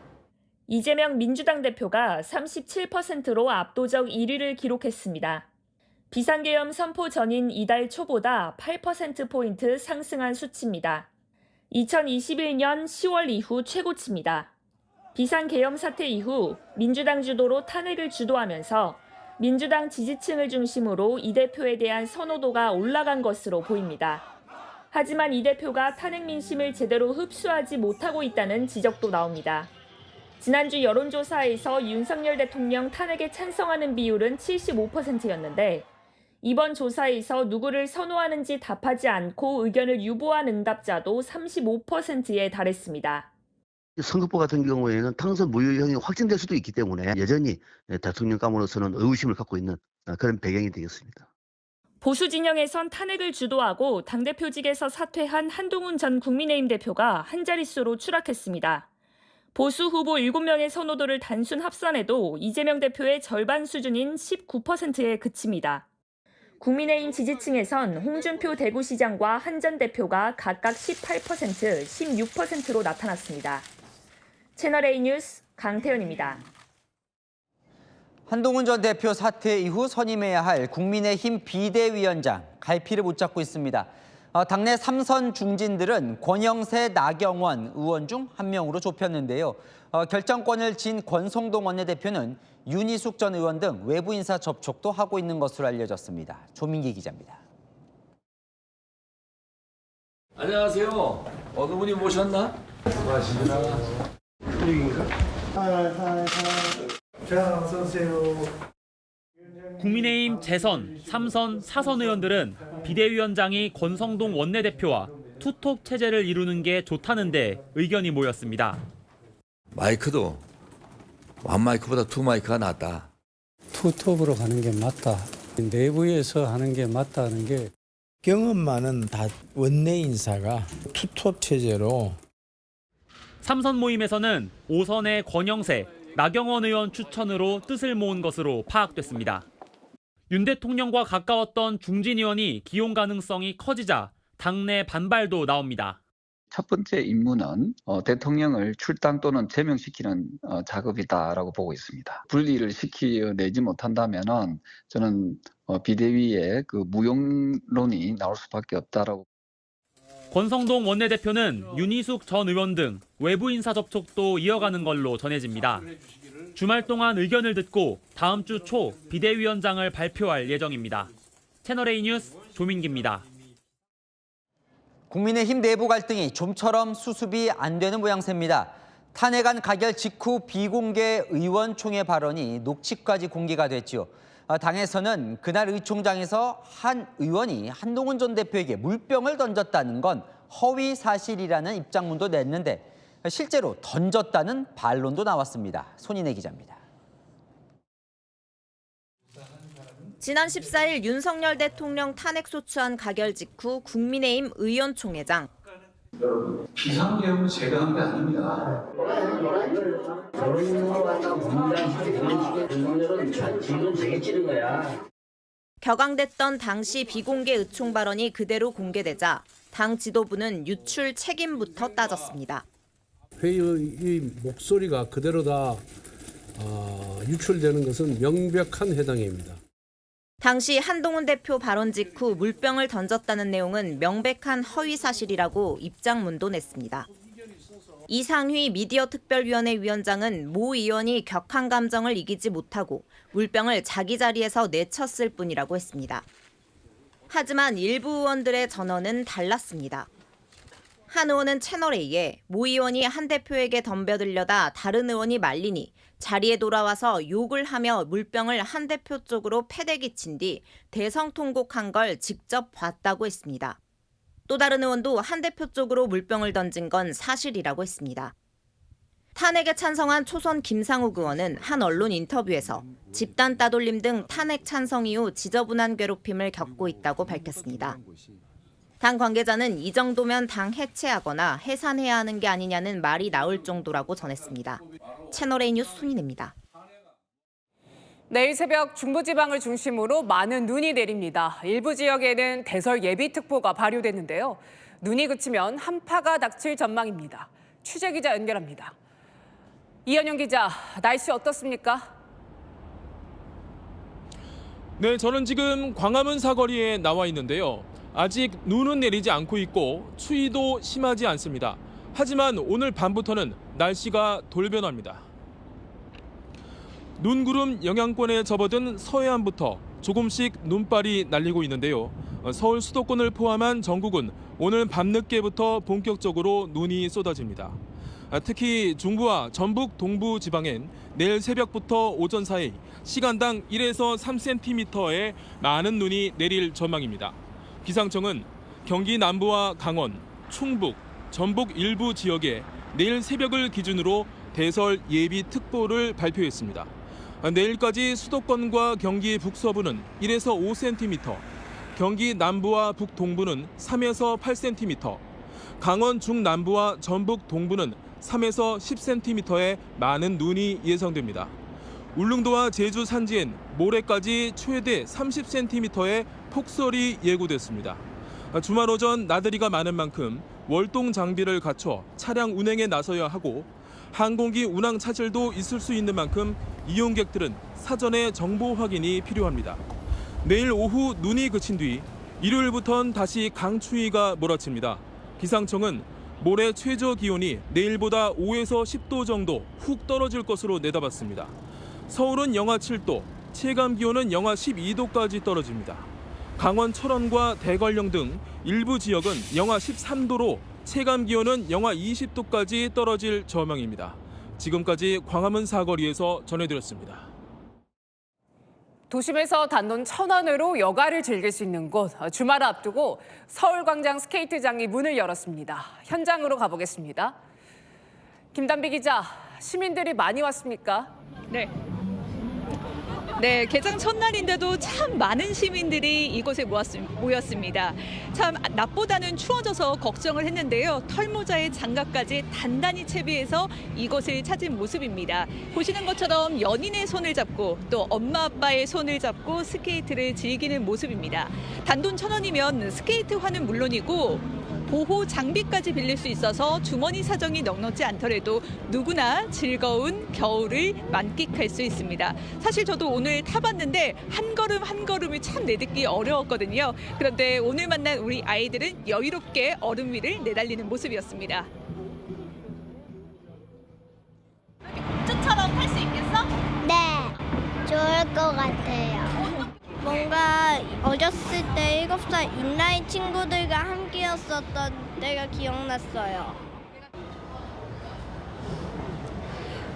이재명 민주당 대표가 37%로 압도적 1위를 기록했습니다. 비상계엄 선포 전인 이달 초보다 8%포인트 상승한 수치입니다. 2021년 10월 이후 최고치입니다. 비상계엄 사태 이후 민주당 주도로 탄핵을 주도하면서 민주당 지지층을 중심으로 이 대표에 대한 선호도가 올라간 것으로 보입니다. 하지만 이 대표가 탄핵 민심을 제대로 흡수하지 못하고 있다는 지적도 나옵니다. 지난주 여론조사에서 윤석열 대통령 탄핵에 찬성하는 비율은 75%였는데 이번 조사에서 누구를 선호하는지 답하지 않고 의견을 유보한 응답자도 35%에 달했습니다. 선거법 같은 경우에는 당선 무효형이 확정될 수도 있기 때문에 여전히 대통령감으로서는 의구심을 갖고 있는 그런 배경이 되겠습니다. 보수 진영에선 탄핵을 주도하고 당대표직에서 사퇴한 한동훈 전 국민의힘 대표가 한 자릿수로 추락했습니다. 보수 후보 7명의 선호도를 단순 합산해도 이재명 대표의 절반 수준인 19%에 그칩니다. 국민의힘 지지층에선 홍준표 대구시장과 한 전 대표가 각각 18%, 16%로 나타났습니다. 채널A 뉴스 강태현입니다. 한동훈 전 대표 사퇴 이후 선임해야 할 국민의힘 비대위원장 갈피를 못 잡고 있습니다. 당내 3선 중진들은 권영세, 나경원 의원 중 한 명으로 좁혔는데요. 결정권을 쥔 권성동 원내대표는 윤희숙 전 의원 등 외부 인사 접촉도 하고 있는 것으로 알려졌습니다. 조민기 기자입니다. 안녕하세요. 어느 분이 모셨나? 수고하십니다. 여기인가? 자, 어서 오세요. 국민의힘 재선, 3선, 4선 의원들은 비대위원장이 권성동 원내대표와 투톱 체제를 이루는 게 좋다는데 의견이 모였습니다. 마이크도 원 마이크보다 투 마이크가 낫다. 투톱으로 가는 게 맞다. 내부에서 하는 게 맞다는 게 경험 많은 다 원내 인사가 투톱 체제로 3선 모임에서는 5선의 권영세, 나경원 의원 추천으로 뜻을 모은 것으로 파악됐습니다. 윤 대통령과 가까웠던 중진 의원이 기용 가능성이 커지자 당내 반발도 나옵니다. 첫 번째 임무는 대통령을 출당 또는 제명시키는 작업이다라고 보고 있습니다. 분리를 시켜내지 못한다면은 저는 비대위의 그 무용론이 나올 수밖에 없다라고. 권성동 원내대표는 윤희숙 전 의원 등 외부 인사 접촉도 이어가는 걸로 전해집니다. 주말 동안 의견을 듣고 다음 주 초 비대위원장을 발표할 예정입니다. 채널A 뉴스 조민기입니다. 국민의힘 내부 갈등이 좀처럼 수습이 안 되는 모양새입니다. 탄핵안 가결 직후 비공개 의원총회 발언이 녹취까지 공개가 됐죠. 당에서는 그날 의총장에서 한 의원이 한동훈 전 대표에게 물병을 던졌다는 건 허위 사실이라는 입장문도 냈는데 실제로 던졌다는 반론도 나왔습니다. 손인혜 기자입니다. 지난 14일 윤석열 대통령 탄핵소추안 가결 직후 국민의힘 의원총회장. 여러분, 비상계엄은 제가 한 게 아닙니다. 격앙됐던 당시 비공개 의총 발언이 그대로 공개되자 당 지도부는 유출 책임부터 따졌습니다. 회의의 목소리가 그대로 다 유출되는 것은 명백한 해당입니다. 당시 한동훈 대표 발언 직후 물병을 던졌다는 내용은 명백한 허위 사실이라고 입장문도 냈습니다. 이상휘 미디어특별위원회 위원장은 모 의원이 격한 감정을 이기지 못하고 물병을 자기 자리에서 내쳤을 뿐이라고 했습니다. 하지만 일부 의원들의 전언은 달랐습니다. 한 의원은 채널A에 모 의원이 한 대표에게 덤벼들려다 다른 의원이 말리니 자리에 돌아와서 욕을 하며 물병을 한 대표 쪽으로 패대기 친 뒤 대성통곡한 걸 직접 봤다고 했습니다. 또 다른 의원도 한 대표 쪽으로 물병을 던진 건 사실이라고 했습니다. 탄핵에 찬성한 초선 김상욱 의원은 한 언론 인터뷰에서 집단 따돌림 등 탄핵 찬성 이후 지저분한 괴롭힘을 겪고 있다고 밝혔습니다. 당 관계자는 이 정도면 당 해체하거나 해산해야 하는 게 아니냐는 말이 나올 정도라고 전했습니다. 채널A 뉴스 손인혜입니다. 내일 새벽 중부지방을 중심으로 많은 눈이 내립니다. 일부 지역에는 대설 예비특보가 발효됐는데요. 눈이 그치면 한파가 닥칠 전망입니다. 취재기자 연결합니다. 이현영 기자, 날씨 어떻습니까? 네, 저는 지금 광화문 사거리에 나와 있는데요. 아직 눈은 내리지 않고 있고 추위도 심하지 않습니다. 하지만 오늘 밤부터는 날씨가 돌변합니다. 눈구름 영향권에 접어든 서해안부터 조금씩 눈발이 날리고 있는데요. 서울 수도권을 포함한 전국은 오늘 밤늦게부터 본격적으로 눈이 쏟아집니다. 특히 중부와 전북 동부 지방엔 내일 새벽부터 오전 사이 시간당 1에서 3cm의 많은 눈이 내릴 전망입니다. 기상청은 경기 남부와 강원, 충북, 전북 일부 지역에 내일 새벽을 기준으로 대설 예비특보를 발표했습니다. 내일까지 수도권과 경기 북서부는 1에서 5cm, 경기 남부와 북동부는 3에서 8cm, 강원 중남부와 전북 동부는 3에서 10cm의 많은 눈이 예상됩니다. 울릉도와 제주 산지엔 모레까지 최대 30cm의 폭설이 예고됐습니다. 주말 오전 나들이가 많은 만큼 월동 장비를 갖춰 차량 운행에 나서야 하고 항공기 운항 차질도 있을 수 있는 만큼 이용객들은 사전에 정보 확인이 필요합니다. 내일 오후 눈이 그친 뒤 일요일부터는 다시 강추위가 몰아칩니다. 기상청은 모레 최저 기온이 내일보다 5에서 10도 정도 훅 떨어질 것으로 내다봤습니다. 서울은 영하 7도, 체감 기온은 영하 12도까지 떨어집니다. 강원 철원과 대관령 등 일부 지역은 영하 13도로 체감 기온은 영하 20도까지 떨어질 전망입니다. 지금까지 광화문 사거리에서 전해드렸습니다. 도심에서 단돈 1,000원으로 여가를 즐길 수 있는 곳, 주말을 앞두고 서울광장 스케이트장이 문을 열었습니다. 현장으로 가보겠습니다. 김단비 기자, 시민들이 많이 왔습니까? 네, 개장 첫날인데도 참 많은 시민들이 이곳에 모였습니다. 참 낮보다는 추워져서 걱정을 했는데요. 털모자에 장갑까지 단단히 채비해서 이곳을 찾은 모습입니다. 보시는 것처럼 연인의 손을 잡고 또 엄마 아빠의 손을 잡고 스케이트를 즐기는 모습입니다. 단돈 1,000원이면 스케이트화는 물론이고 보호 장비까지 빌릴 수 있어서 주머니 사정이 넉넉지 않더라도 누구나 즐거운 겨울을 만끽할 수 있습니다. 사실 저도 오늘 타봤는데 한 걸음 한 걸음을 참 내딛기 어려웠거든요. 그런데 오늘 만난 우리 아이들은 여유롭게 얼음 위를 내달리는 모습이었습니다. 공주처럼 탈 수 있겠어? 네, 좋을 것 같아요. 뭔가 어렸을 때 7살 인라인 친구들과 함께였었던 때가 기억났어요.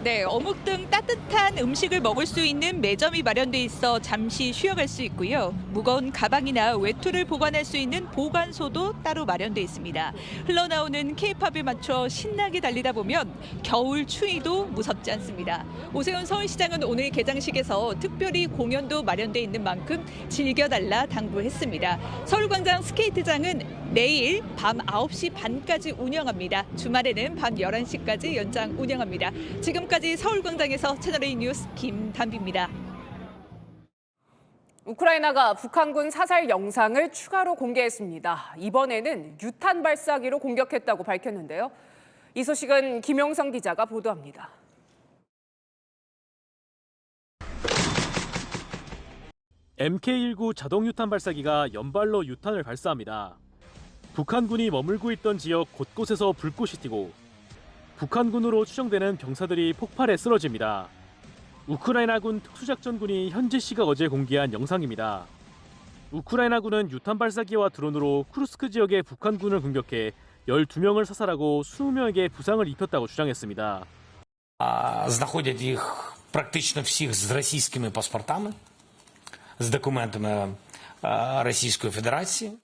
네, 어묵 등 따뜻한 음식을 먹을 수 있는 매점이 마련돼 있어 잠시 쉬어갈 수 있고요. 무거운 가방이나 외투를 보관할 수 있는 보관소도 따로 마련돼 있습니다. 흘러나오는 K-팝에 맞춰 신나게 달리다 보면 겨울 추위도 무섭지 않습니다. 오세훈 서울시장은 오늘 개장식에서 특별히 공연도 마련돼 있는 만큼 즐겨달라 당부했습니다. 서울광장 스케이트장은 내일 밤 9시 반까지 운영합니다. 주말에는 밤 11시까지 연장 운영합니다. 지금까지 서울광장에서 채널A 뉴스 김단비입니다. 우크라이나가 북한군 사살 영상을 추가로 공개했습니다. 이번에는 유탄 발사기로 공격했다고 밝혔는데요. 이 소식은 김용성 기자가 보도합니다. MK19 자동 유탄 발사기가 연발로 유탄을 발사합니다. 북한군이 머물고 있던 지역 곳곳에서 불꽃이 튀고 북한군으로 추정되는 병사들이 폭발해 쓰러집니다. 우크라이나군 특수작전군이 현지 시각 어제 공개한 영상입니다. 우크라이나군은 유탄 발사기와 드론으로 쿠르스크 지역의 북한군을 공격해 12명을 사살하고 20명에게 부상을 입혔다고 주장했습니다. Знаходять їх практично всіх з російськими паспортами, з документами Російської Федерації.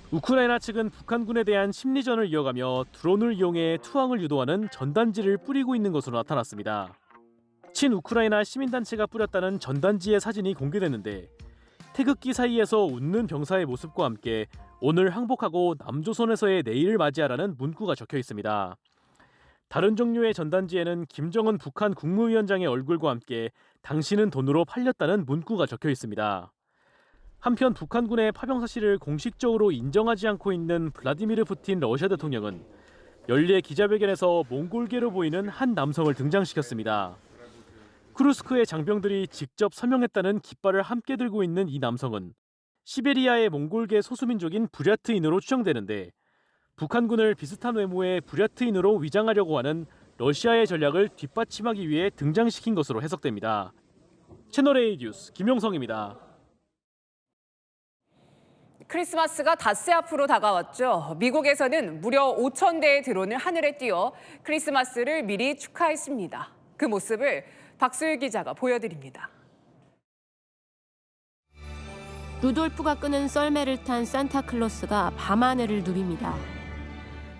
우크라이나 측은 북한군에 대한 심리전을 이어가며 드론을 이용해 투항을 유도하는 전단지를 뿌리고 있는 것으로 나타났습니다. 친우크라이나 시민단체가 뿌렸다는 전단지의 사진이 공개됐는데 태극기 사이에서 웃는 병사의 모습과 함께 오늘 항복하고 남조선에서의 내일을 맞이하라는 문구가 적혀 있습니다. 다른 종류의 전단지에는 김정은 북한 국무위원장의 얼굴과 함께 당신은 돈으로 팔렸다는 문구가 적혀 있습니다. 한편 북한군의 파병 사실을 공식적으로 인정하지 않고 있는 블라디미르 푸틴 러시아 대통령은 연례 기자회견에서 몽골계로 보이는 한 남성을 등장시켰습니다. 쿠르스크의 장병들이 직접 서명했다는 깃발을 함께 들고 있는 이 남성은 시베리아의 몽골계 소수민족인 부랴트인으로 추정되는데 북한군을 비슷한 외모의 부랴트인으로 위장하려고 하는 러시아의 전략을 뒷받침하기 위해 등장시킨 것으로 해석됩니다. 채널A 뉴스 김용성입니다. 크리스마스가 닷새 앞으로 다가왔죠. 미국에서는 무려 5,000대의 드론을 하늘에 띄워 크리스마스를 미리 축하했습니다. 그 모습을 박수일 기자가 보여드립니다. 루돌프가 끄는 썰매를 탄 산타클로스가 밤하늘을 누빕니다.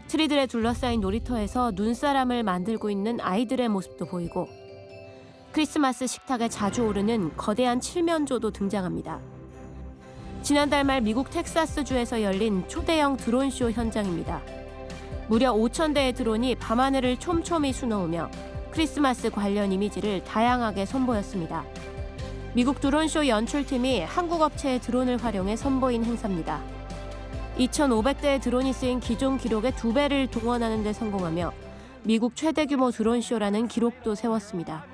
트리들에 둘러싸인 놀이터에서 눈사람을 만들고 있는 아이들의 모습도 보이고 크리스마스 식탁에 자주 오르는 거대한 칠면조도 등장합니다. 지난달 말 미국 텍사스주에서 열린 초대형 드론쇼 현장입니다. 무려 5,000대의 드론이 밤하늘을 촘촘히 수놓으며 크리스마스 관련 이미지를 다양하게 선보였습니다. 미국 드론쇼 연출팀이 한국 업체의 드론을 활용해 선보인 행사입니다. 2,500대의 드론이 쓰인 기존 기록의 2배를 동원하는 데 성공하며 미국 최대 규모 드론쇼라는 기록도 세웠습니다.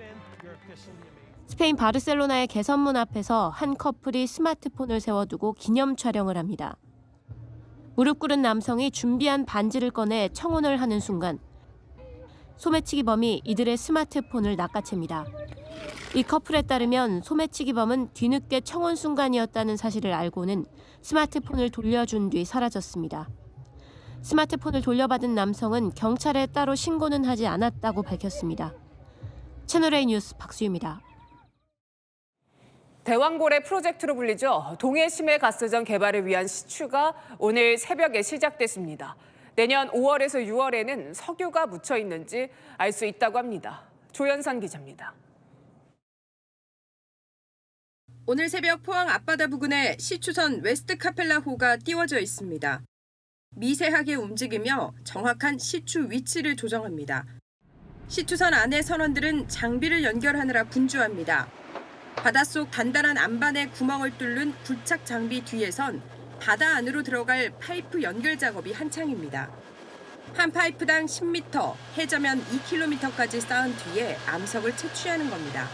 스페인 바르셀로나의 개선문 앞에서 한 커플이 스마트폰을 세워두고 기념 촬영을 합니다. 무릎 꿇은 남성이 준비한 반지를 꺼내 청혼을 하는 순간 소매치기범이 이들의 스마트폰을 낚아챕니다. 이 커플에 따르면 소매치기범은 뒤늦게 청혼 순간이었다는 사실을 알고는 스마트폰을 돌려준 뒤 사라졌습니다. 스마트폰을 돌려받은 남성은 경찰에 따로 신고는 하지 않았다고 밝혔습니다. 채널A 뉴스 박수유입니다. 대왕고래 프로젝트로 불리죠. 동해 심해 가스전 개발을 위한 시추가 오늘 새벽에 시작됐습니다. 내년 5월에서 6월에는 석유가 묻혀 있는지 알 수 있다고 합니다. 조연산 기자입니다. 오늘 새벽 포항 앞바다 부근에 시추선 웨스트 카펠라호가 띄워져 있습니다. 미세하게 움직이며 정확한 시추 위치를 조정합니다. 시추선 안의 선원들은 장비를 연결하느라 분주합니다. 바닷속 단단한 안반에 구멍을 뚫는 굴착 장비 뒤에선 바다 안으로 들어갈 파이프 연결 작업이 한창입니다. 한 파이프당 10m, 해저면 2km까지 쌓은 뒤에 암석을 채취하는 겁니다.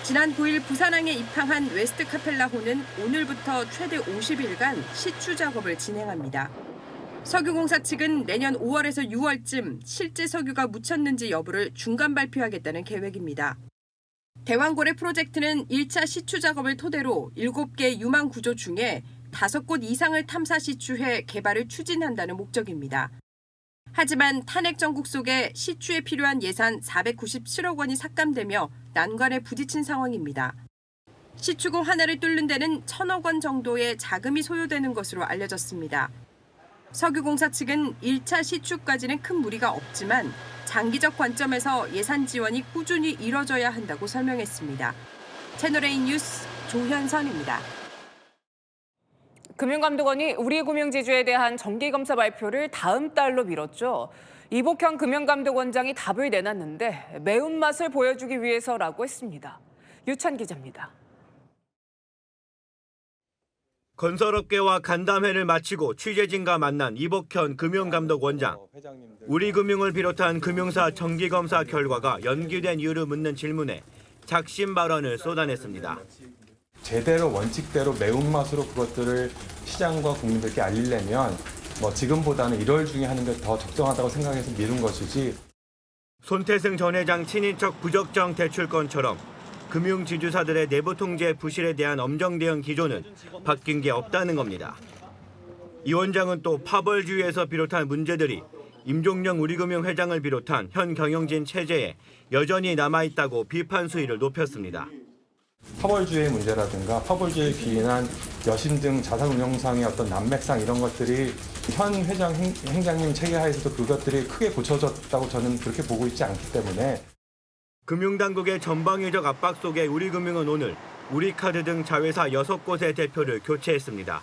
지난 9일 부산항에 입항한 웨스트 카펠라호는 오늘부터 최대 50일간 시추 작업을 진행합니다. 석유공사 측은 내년 5월에서 6월쯤 실제 석유가 묻혔는지 여부를 중간 발표하겠다는 계획입니다. 대왕고래 프로젝트는 1차 시추 작업을 토대로 7개 유망 구조 중에 5곳 이상을 탐사 시추해 개발을 추진한다는 목적입니다. 하지만 탄핵 정국 속에 시추에 필요한 예산 497억 원이 삭감되며 난관에 부딪힌 상황입니다. 시추공 하나를 뚫는 데는 1,000억 원 정도의 자금이 소요되는 것으로 알려졌습니다. 석유공사 측은 1차 시추까지는 큰 무리가 없지만 장기적 관점에서 예산 지원이 꾸준히 이뤄져야 한다고 설명했습니다. 채널A 뉴스 조현선입니다. 금융감독원이 우리금융지주에 대한 정기검사 발표를 다음 달로 미뤘죠. 이복현 금융감독원장이 답을 내놨는데 매운맛을 보여주기 위해서라고 했습니다. 유찬 기자입니다. 건설업계와 간담회를 마치고 취재진과 만난 이복현 금융감독원장. 우리금융을 비롯한 금융사 정기검사 결과가 연기된 이유를 묻는 질문에 작심 발언을 쏟아냈습니다. 제대로 원칙대로 매운맛으로 그것들을 시장과 국민들께 알리려면 지금보다는 1월 중에 하는 게 더 적정하다고 생각해서 미룬 것이지. 손태승 전 회장 친인척 부적정 대출건처럼 금융지주사들의 내부 통제 부실에 대한 엄정 대응 기조는 바뀐 게 없다는 겁니다. 이 원장은 또 파벌주의에서 비롯한 문제들이 임종영 우리금융 회장을 비롯한 현 경영진 체제에 여전히 남아있다고 비판 수위를 높였습니다. 파벌주의 문제라든가 파벌주의에 기인한 여신 등 자산운용상의 어떤 난맥상 이런 것들이 현 회장 행장님 체계 하에서도 그것들이 크게 고쳐졌다고 저는 그렇게 보고 있지 않기 때문에 금융당국의 전방위적 압박 속에 우리금융은 오늘 우리카드 등 자회사 6곳의 대표를 교체했습니다.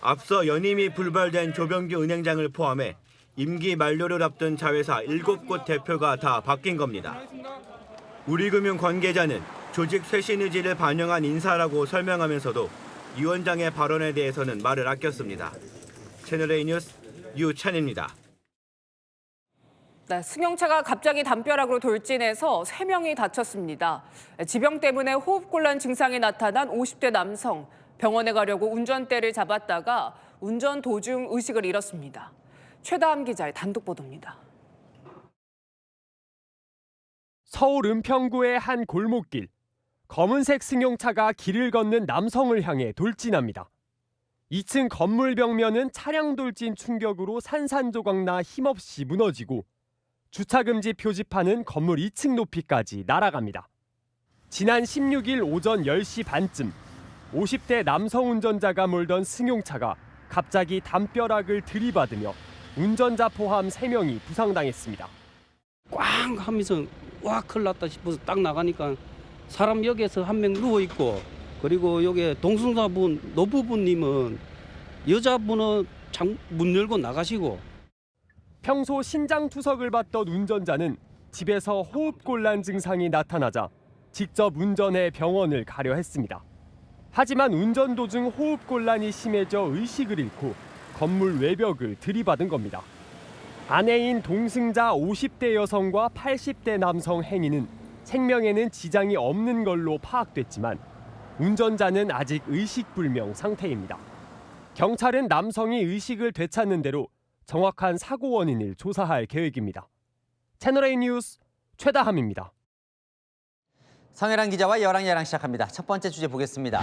앞서 연임이 불발된 조병규 은행장을 포함해 임기 만료를 앞둔 자회사 7곳 대표가 다 바뀐 겁니다. 우리금융 관계자는 조직 쇄신 의지를 반영한 인사라고 설명하면서도 이 위원장의 발언에 대해서는 말을 아꼈습니다. 채널A 뉴스 유찬입니다. 네, 승용차가 갑자기 담벼락으로 돌진해서 3명이 다쳤습니다. 지병 때문에 호흡곤란 증상이 나타난 50대 남성. 병원에 가려고 운전대를 잡았다가 운전 도중 의식을 잃었습니다. 최다함 기자의 단독 보도입니다. 서울 은평구의 한 골목길. 검은색 승용차가 길을 걷는 남성을 향해 돌진합니다. 2층 건물 벽면은 차량 돌진 충격으로 산산조각나 힘없이 무너지고 주차금지 표지판은 건물 2층 높이까지 날아갑니다. 지난 16일 오전 10시 반쯤 50대 남성 운전자가 몰던 승용차가 갑자기 담벼락을 들이받으며 운전자 포함 3명이 부상당했습니다. 꽝 하면서 와 큰일 났다 싶어서 딱 나가니까 사람 여기에서 한 명 누워있고 그리고 여기 동승자분 노부부님은 여자분은 문 열고 나가시고 평소 신장투석을 받던 운전자는 집에서 호흡곤란 증상이 나타나자 직접 운전해 병원을 가려 했습니다. 하지만 운전 도중 호흡곤란이 심해져 의식을 잃고 건물 외벽을 들이받은 겁니다. 아내인 동승자 50대 여성과 80대 남성 행위는 생명에는 지장이 없는 걸로 파악됐지만 운전자는 아직 의식불명 상태입니다. 경찰은 남성이 의식을 되찾는 대로 정확한 사고 원인을 조사할 계획입니다. 채널A 뉴스 최다함입니다. 성혜란 기자와 여랑야랑 시작합니다. 첫 번째 주제 보겠습니다.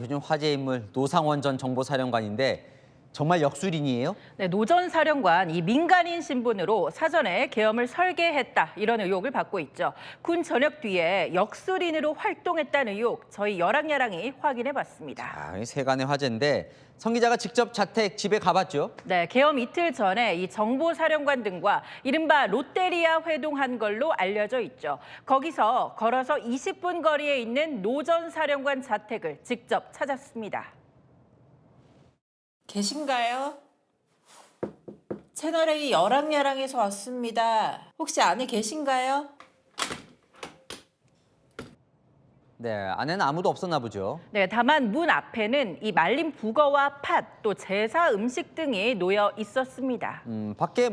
요즘 화제 인물 노상원 전 정보사령관인데 정말 역술인이에요? 네, 노 전 사령관 이 민간인 신분으로 사전에 계엄을 설계했다 이런 의혹을 받고 있죠. 군 전역 뒤에 역술인으로 활동했다는 의혹 저희 여랑야랑이 확인해봤습니다. 세간의 화제인데 성 기자가 직접 자택 집에 가봤죠? 네, 계엄 이틀 전에 이 정보사령관 등과 이른바 롯데리아 회동한 걸로 알려져 있죠. 거기서 걸어서 20분 거리에 있는 노 전 사령관 자택을 직접 찾았습니다. 계신가요? 채널A 여랑야랑에서 왔습니다. 혹시 안에 계신가요? 네, 안에는 아무도 없었나 보죠. 네, 다만 문 앞에는 이 말린 북어와 팥, 또 제사 음식 등이 놓여 있었습니다. 밖에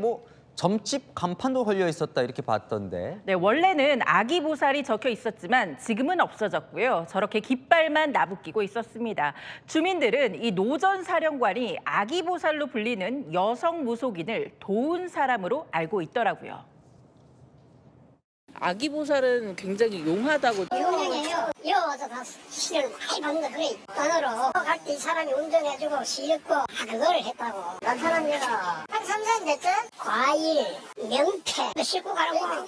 점집 간판도 걸려 있었다 이렇게 봤던데. 네, 원래는 아기 보살이 적혀 있었지만 지금은 없어졌고요. 저렇게 깃발만 나부끼고 있었습니다. 주민들은 이 노 전 사령관이 아기 보살로 불리는 여성 무속인을 도운 사람으로 알고 있더라고요. 아기 보살은 굉장히 용하다고. 용량이에요. 여와서 다 시련 많이 받는다 그래. 단어로 갈 때 이 사람이 운전해주고 싣고 그걸 했다고. 나타난 데가 한 3, 4년 됐죠? 과일, 명태 싣고 가라고.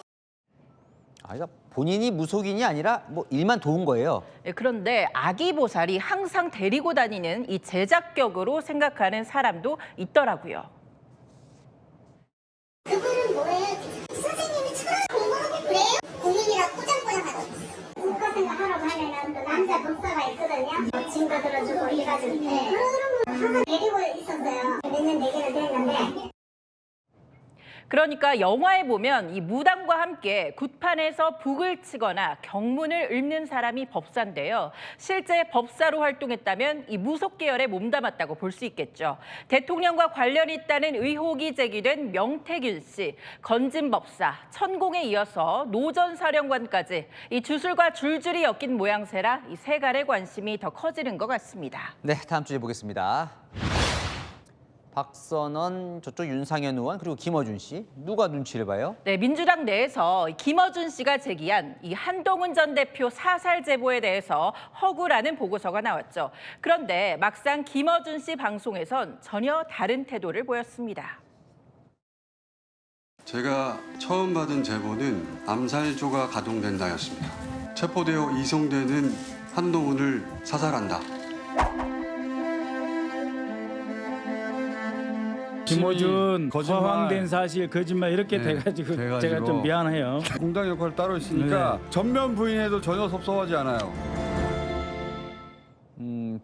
그러니까 본인이 무속인이 아니라 일만 도운 거예요. 네, 그런데 아기 보살이 항상 데리고 다니는 이 제작격으로 생각하는 사람도 있더라고요. 그분은 뭐예요? 선생님이 처음 공부하게 그래요? 군인이라 꾸장꾸장하고 국가 생각하라고 하면은 또 남자 법사가 있거든요. 짐도 들어주고 해가지고. 그러면 항상 데리고 있었어요. 몇 년 내기는 됐는데. 그러니까 영화에 보면 이 무당과 함께 굿판에서 북을 치거나 경문을 읊는 사람이 법사인데요. 실제 법사로 활동했다면 이 무속 계열에 몸담았다고 볼 수 있겠죠. 대통령과 관련이 있다는 의혹이 제기된 명태균 씨, 건진 법사, 천공에 이어서 노 전 사령관까지 이 주술과 줄줄이 엮인 모양새라 이 세간의 관심이 더 커지는 것 같습니다. 네, 다음 주제 보겠습니다. 박선원, 저쪽 윤상현 의원, 그리고 김어준 씨. 누가 눈치를 봐요? 네, 민주당 내에서 김어준 씨가 제기한 이 한동훈 전 대표 사살 제보에 대해서 허구라는 보고서가 나왔죠. 그런데 막상 김어준 씨 방송에선 전혀 다른 태도를 보였습니다. 제가 처음 받은 제보는 암살조가 가동된다였습니다. 체포되어 이송되는 한동훈을 사살한다. 김어준 허황된 사실 거짓말 이렇게 돼가지고 제가 좀 미안해요. 공당 역할 따로 있으니까 전면 부인해도 전혀 섭섭하지 않아요.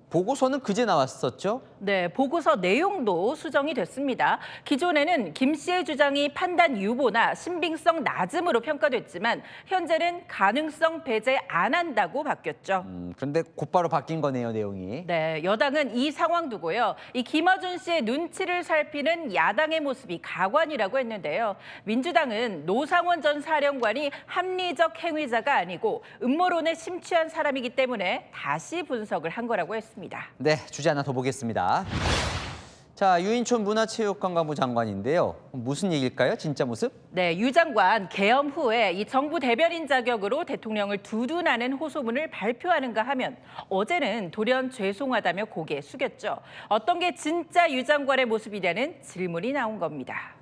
보고서는 그제 나왔었죠? 네, 보고서 내용도 수정이 됐습니다. 기존에는 김 씨의 주장이 판단 유보나 신빙성 낮음으로 평가됐지만 현재는 가능성 배제 안 한다고 바뀌었죠. 그런데 곧바로 바뀐 거네요, 내용이. 네, 여당은 이 상황 두고요. 이 김어준 씨의 눈치를 살피는 야당의 모습이 가관이라고 했는데요. 민주당은 노상원 전 사령관이 합리적 행위자가 아니고 음모론에 심취한 사람이기 때문에 다시 분석을 한 거라고 했습니다. 네, 주제 하나 더 보겠습니다. 자, 유인촌 문화체육관광부 장관인데요. 무슨 얘기일까요? 진짜 모습? 네, 유 장관 개엄 후에 이 정부 대변인 자격으로 대통령을 두둔하는 호소문을 발표하는가 하면 어제는 돌연 죄송하다며 고개 숙였죠. 어떤 게 진짜 유 장관의 모습이냐는 질문이 나온 겁니다.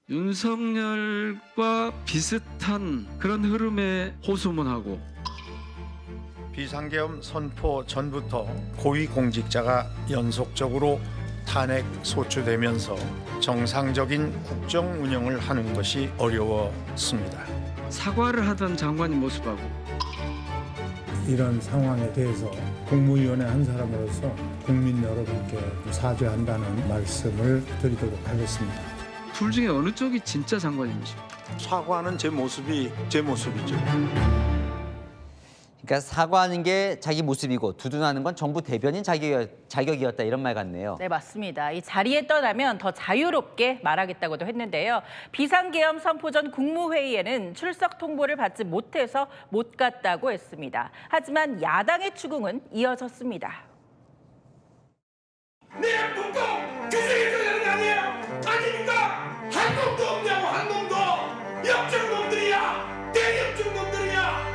윤석열과 비슷한 그런 흐름의 호소문하고 비상계엄 선포 전부터 고위공직자가 연속적으로 탄핵 소추되면서 정상적인 국정 운영을 하는 것이 어려웠습니다. 사과를 하던 장관의 모습하고 이런 상황에 대해서 국무위원회 한 사람으로서 국민 여러분께 사죄한다는 말씀을 드리도록 하겠습니다. 둘 중에 어느 쪽이 진짜 장관입니까? 사과하는 제 모습이 제 모습이죠. 그러니까 사과하는 게 자기 모습이고 두둔하는 건 정부 대변인 자격이었다 이런 말 같네요. 네, 맞습니다. 이 자리에 떠나면 더 자유롭게 말하겠다고도 했는데요. 비상계엄 선포 전 국무회의에는 출석 통보를 받지 못해서 못 갔다고 했습니다. 하지만 야당의 추궁은 이어졌습니다. 내 북동 교수님이 되는 거 아니에요? 아닙니까? 한 놈도 없냐고 한 놈도 역적 놈들이야 대역적 놈들이야.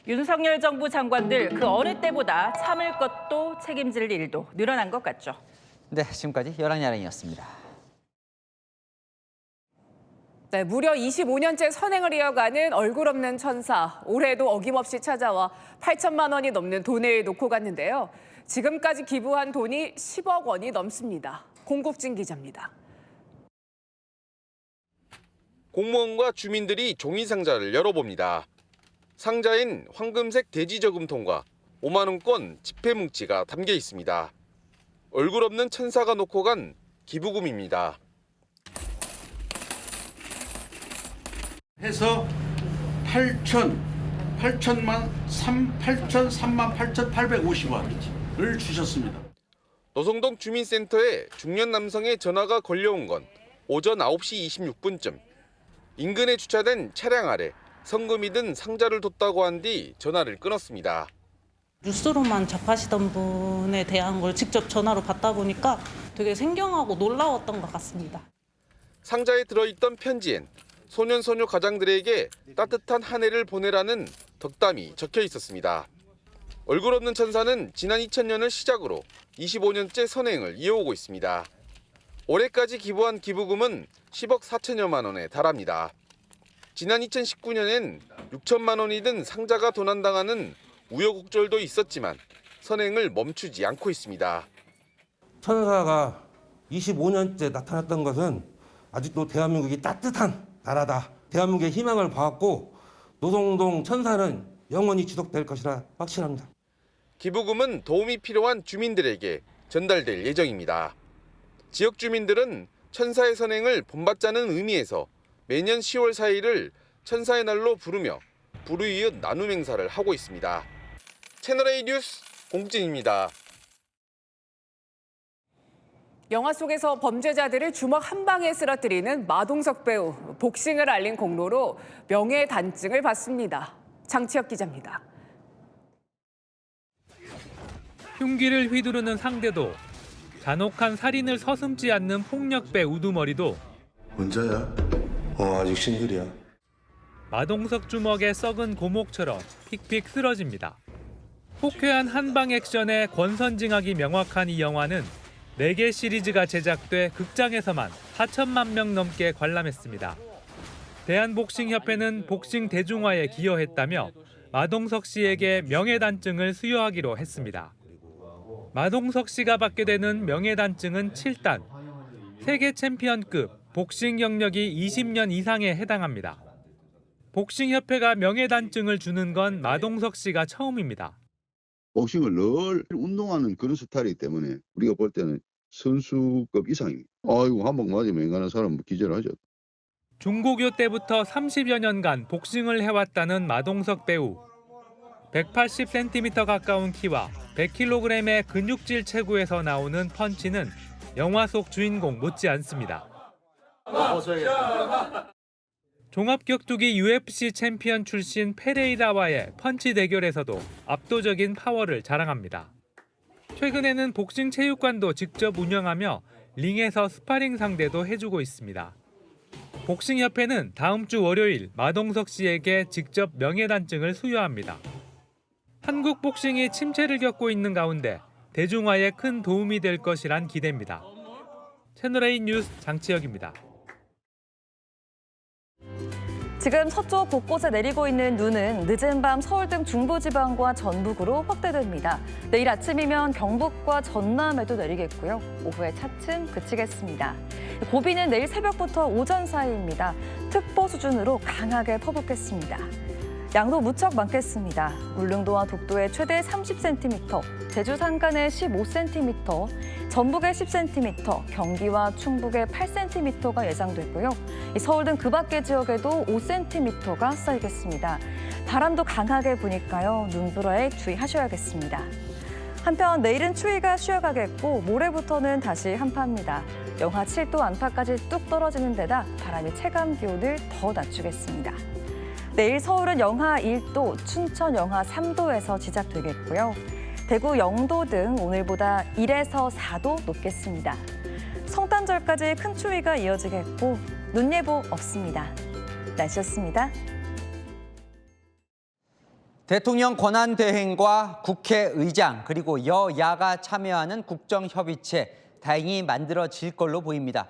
윤석열 정부 장관들 그 어느 때보다 참을 것도 책임질 일도 늘어난 것 같죠. 네, 지금까지 열한야랑이었습니다. 네, 무려 25년째 선행을 이어가는 얼굴 없는 천사. 올해도 어김없이 찾아와 8천만 원이 넘는 돈을 놓고 갔는데요. 지금까지 기부한 돈이 10억 원이 넘습니다. 공국진 기자입니다. 공무원과 주민들이 종이 상자를 열어봅니다. 상자엔 황금색 대지저금통과 5만 원권 지폐 뭉치가 담겨 있습니다. 얼굴 없는 천사가 놓고 간 기부금입니다. 해서 8,3만 8,850원을 주셨습니다. 노성동 주민센터에 중년 남성의 전화가 걸려온 건 오전 9시 26분쯤. 인근에 주차된 차량 아래 성금이 든 상자를 뒀다고 한 뒤 전화를 끊었습니다. 뉴스로만 접하시던 분에 대한 걸 직접 전화로 받다 보니까 되게 생경하고 놀라웠던 것 같습니다. 상자에 들어있던 편지엔 소년소녀 가장들에게 따뜻한 한 해를 보내라는 덕담이 적혀 있었습니다. 얼굴 없는 천사는 지난 2000년을 시작으로 25년째 선행을 이어오고 있습니다. 올해까지 기부한 기부금은 10억 4천여만 원에 달합니다. 지난 2019년엔 6천만 원이 든 상자가 도난당하는 우여곡절도 있었지만 선행을 멈추지 않고 있습니다. 천사가 25년째 나타났던 것은 아직도 대한민국이 따뜻한 나라다. 대한민국의 희망을 봐왔고 노성동 천사는 영원히 지속될 것이라 확신합니다. 기부금은 도움이 필요한 주민들에게 전달될 예정입니다. 지역 주민들은 천사의 선행을 본받자는 의미에서 매년 10월 4일을 천사의 날로 부르며 불우이웃 나눔 행사를 하고 있습니다. 채널A 뉴스 공진입니다. 영화 속에서 범죄자들을 주먹 한 방에 쓰러뜨리는 마동석 배우. 복싱을 알린 공로로 명예단증을 받습니다. 장치혁 기자입니다. 흉기를 휘두르는 상대도 잔혹한 살인을 서슴지 않는 폭력배 우두머리도 혼자야? 아직 싱글이야. 마동석 주먹의 썩은 고목처럼 픽픽 쓰러집니다. 호쾌한 한방 액션에 권선징악이 명확한 이 영화는 4개 시리즈가 제작돼 극장에서만 4천만 명 넘게 관람했습니다. 대한복싱협회는 복싱 대중화에 기여했다며 마동석 씨에게 명예단증을 수여하기로 했습니다. 마동석 씨가 받게 되는 명예단증은 7단. 세계 챔피언급 복싱 경력이 20년 이상에 해당합니다. 복싱협회가 명예단증을 주는 건 마동석 씨가 처음입니다. 복싱을 늘 운동하는 그런 스타일이기 때문에 우리가 볼 때는 선수급 이상입니다. 아이고, 한 방 맞으면 인간한 사람은 기절하죠. 중고교 때부터 30여 년간 복싱을 해왔다는 마동석 배우. 180cm 가까운 키와 100kg의 근육질 체구에서 나오는 펀치는 영화 속 주인공 못지않습니다. 종합격투기 UFC 챔피언 출신 페레이라와의 펀치 대결에서도 압도적인 파워를 자랑합니다. 최근에는 복싱 체육관도 직접 운영하며 링에서 스파링 상대도 해주고 있습니다. 복싱협회는 다음 주 월요일 마동석 씨에게 직접 명예단증을 수여합니다. 한국 복싱이 침체를 겪고 있는 가운데 대중화에 큰 도움이 될 것이란 기대입니다. 채널A 뉴스 장치혁입니다. 지금 서쪽 곳곳에 내리고 있는 눈은 늦은 밤 서울 등 중부지방과 전북으로 확대됩니다. 내일 아침이면 경북과 전남에도 내리겠고요. 오후에 차츰 그치겠습니다. 고비는 내일 새벽부터 오전 사이입니다. 특보 수준으로 강하게 퍼붓겠습니다. 양도 무척 많겠습니다. 울릉도와 독도에 최대 30cm, 제주 산간에 15cm, 전북에 10cm, 경기와 충북에 8cm가 예상되고요. 서울 등 그 밖의 지역에도 5cm가 쌓이겠습니다. 바람도 강하게 부니까요. 눈보라에 주의하셔야겠습니다. 한편 내일은 추위가 쉬어가겠고 모레부터는 다시 한파입니다. 영하 7도 안팎까지 뚝 떨어지는 데다 바람이 체감 기온을 더 낮추겠습니다. 내일 서울은 영하 1도, 춘천 영하 3도에서 시작되겠고요. 대구 0도 등 오늘보다 1에서 4도 높겠습니다. 성탄절까지 큰 추위가 이어지겠고 눈 예보 없습니다. 날씨였습니다. 대통령 권한대행과 국회의장 그리고 여야가 참여하는 국정협의체 다행히 만들어질 걸로 보입니다.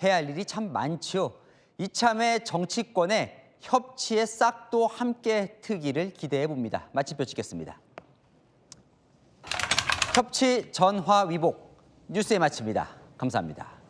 해야 할 일이 참 많지요. 이참에 정치권에 협치의 싹도 함께 트기를 기대해 봅니다. 마침표 찍겠습니다. 협치 전화위복 뉴스에 마칩니다. 감사합니다.